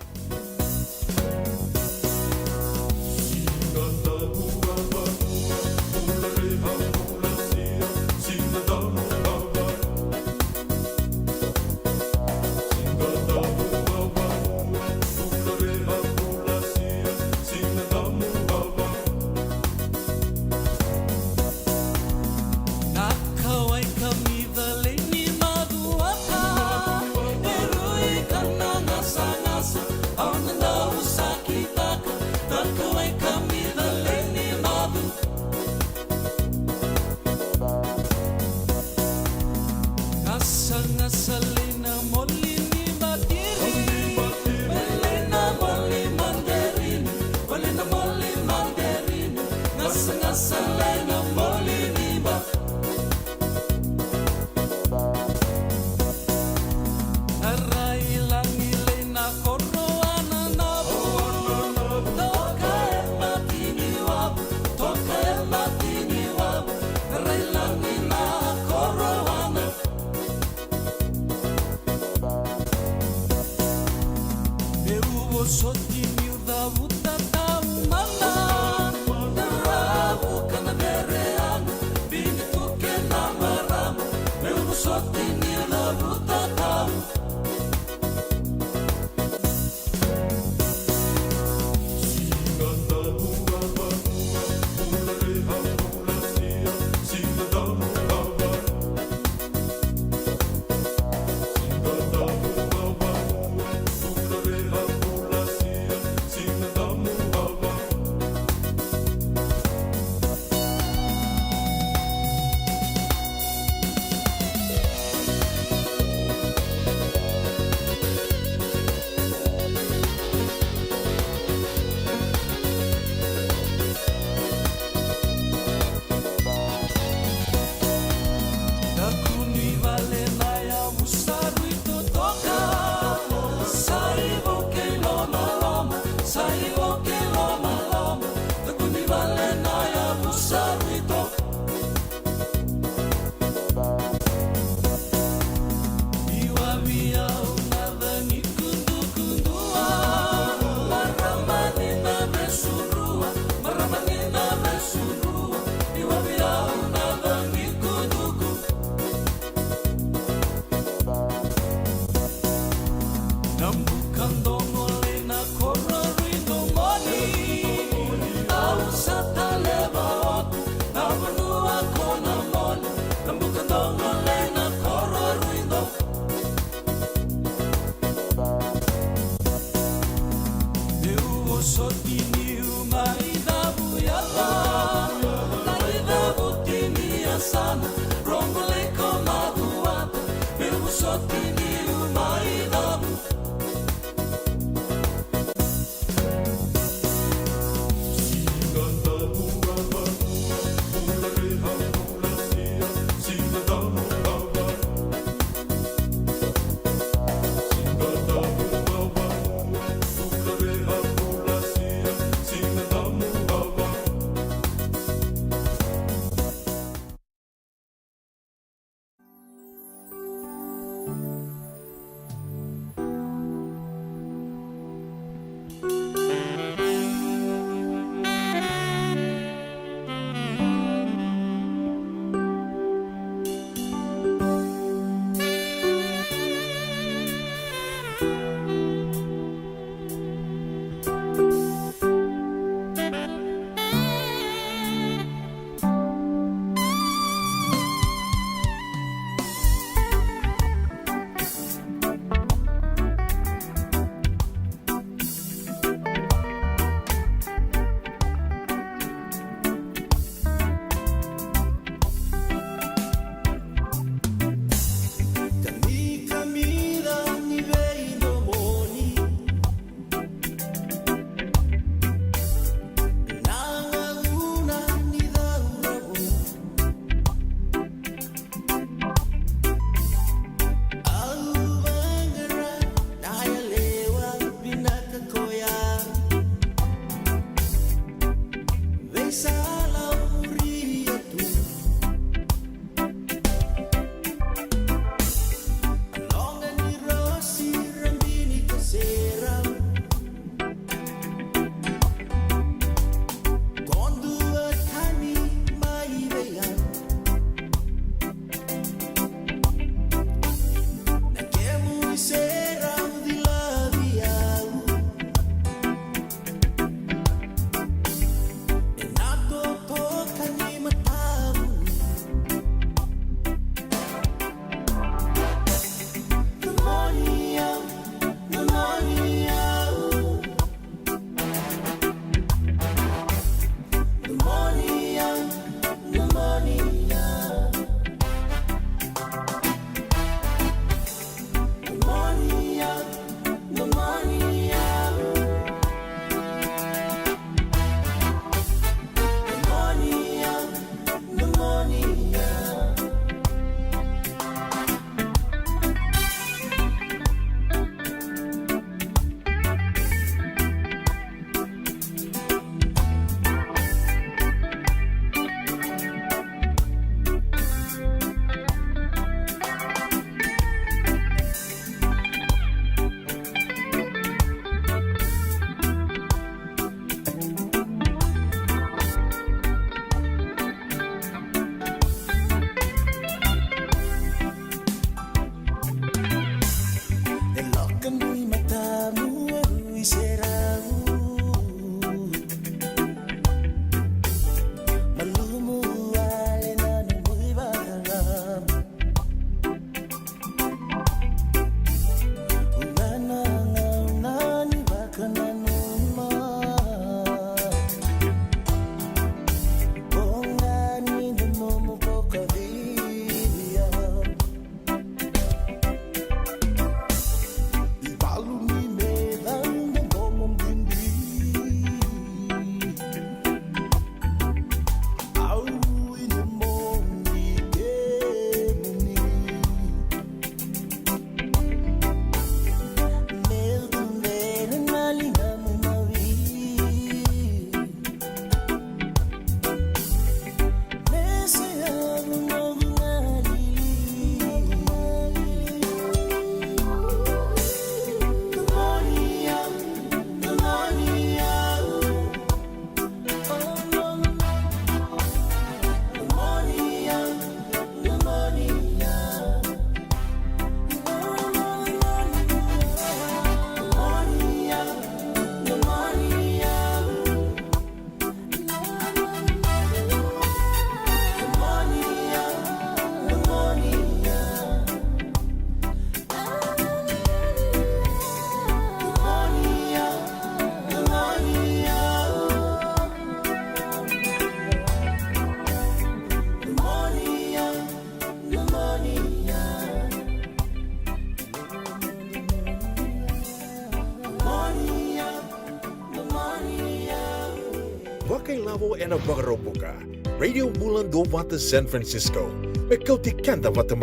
Wakailavo and a Vagarobuka. Radio Bula Duavata, San Francisco. Kauti, Keda, Vata.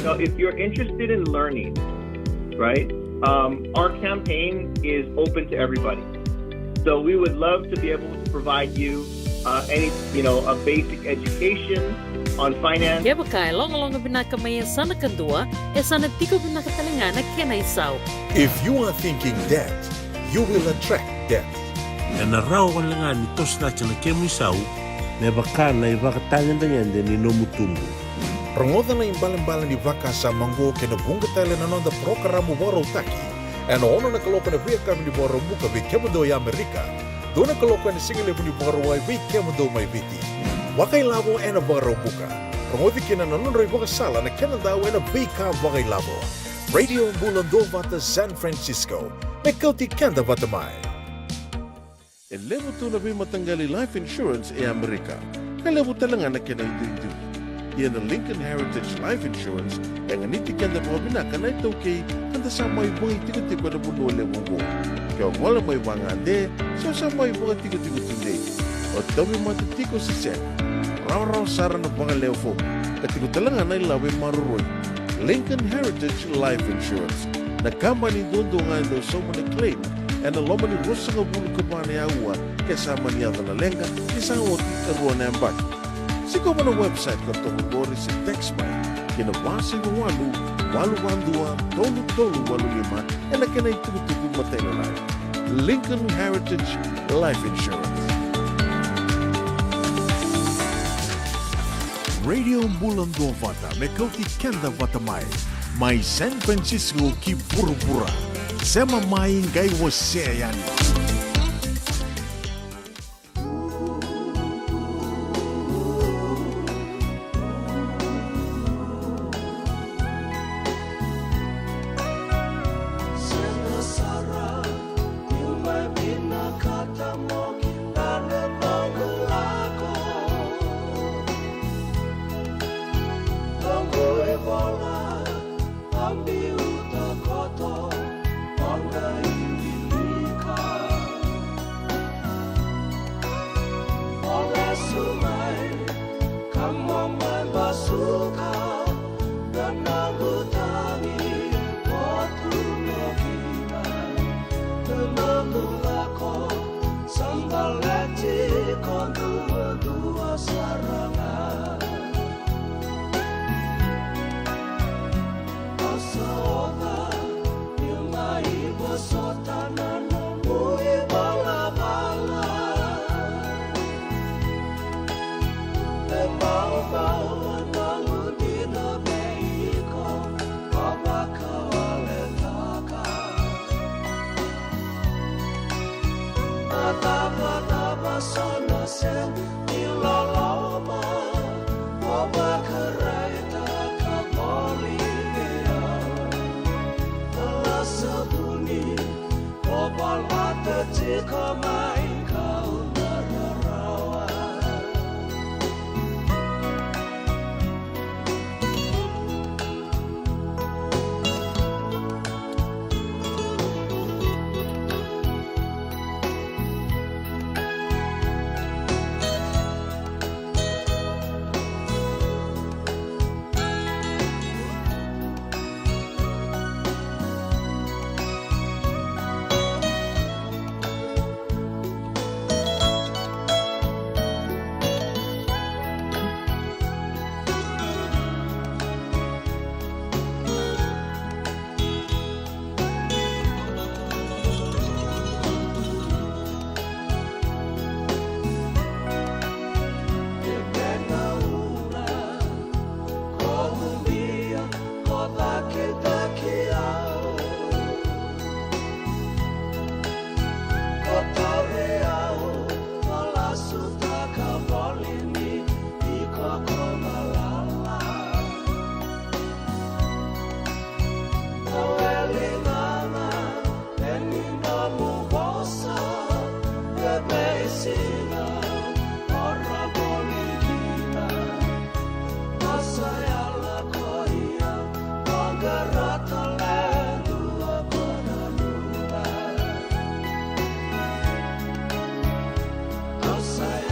So if you're interested in learning, right, our campaign is open to everybody. So we would love to be able to provide you a basic education on finance. Kaya bakay long binaka may sana kandua, sana tiko binaka talingana kena isaw. If you are thinking that, you will attract that. E na rao walanga ni tosna chana kemu isaw, me bakana I vakatangandangande ni nomutumbu. Rangoda na imbalan-balan ni Vaka sa Mango kena bunga tele na nonda programo Warotaki. En ono na kaloko na via kami ni Waramuka vi kemado ya Amerika. Dona kaloko na singile ni Warawai vi kemado mai viti. Wakailavo ena Waramuka. Rangodi kena na nonda Vaka sala na Canada ena vika Wakailavo. Radio Bula Duavata, San Francisco. Kauti, Keda, Vata. E levo tu na vi matanggali life insurance e Amerika. Kalevo talanga na kena itu. Ia na Lincoln Heritage Life Insurance e nganiti kenda po binaka na ito kay kanda sa may bungi tiko-tiko na buno lewo mo. Kaya wala may wangande, so sa may bunga tiko-tiko tunde. O tabi matitiko si Sen. Raw sara na bunga lewo po. Katiko talanga na ilawi maruroy. Lincoln Heritage Life Insurance. Na company doon nga ito sa mga claim e na loma ni rosa nga bulu kabana ya uwa kasama niya na lenga isang oti karuan na ambag. Sigo mo na website ko itong gori si Textby. Kinabasi mo walu-wandua, tolu-tolu-walu-lima, e na kinay tugutugong matay na lang. Lincoln Heritage Life Insurance. Radio Bula Duavata, Kauti, Keda, Vata. May San Francisco ki Burubura. Sema mai ngai wase yani. Outside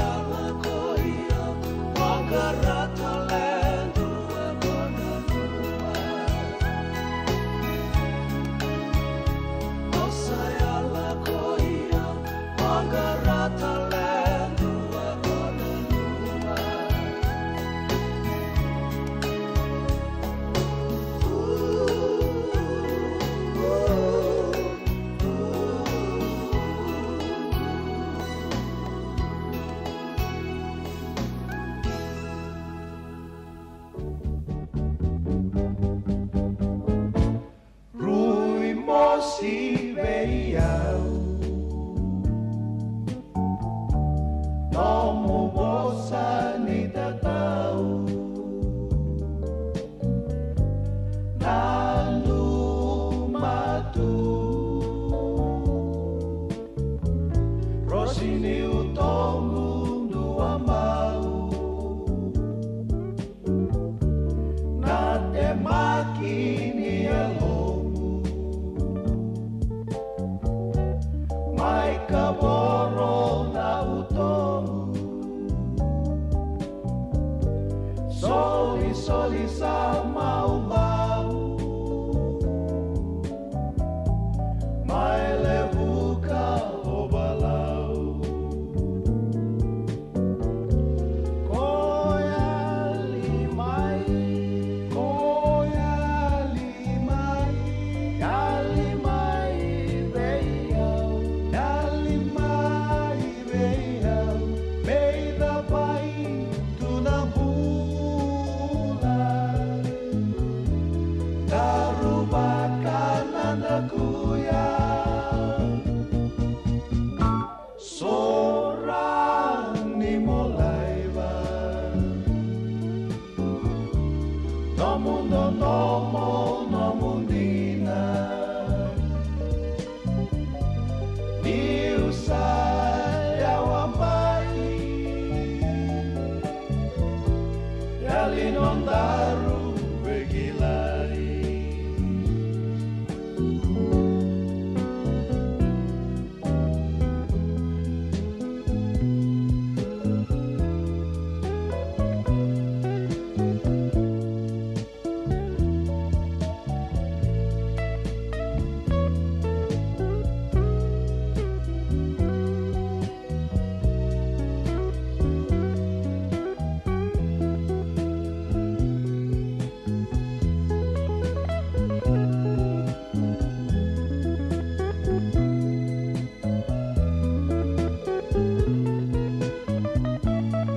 si veiau Tomo bosa ni tatau Nanu matu Rosini utomu dua mau Nate makini elomu Mai kaboro na utomu Soli soli sa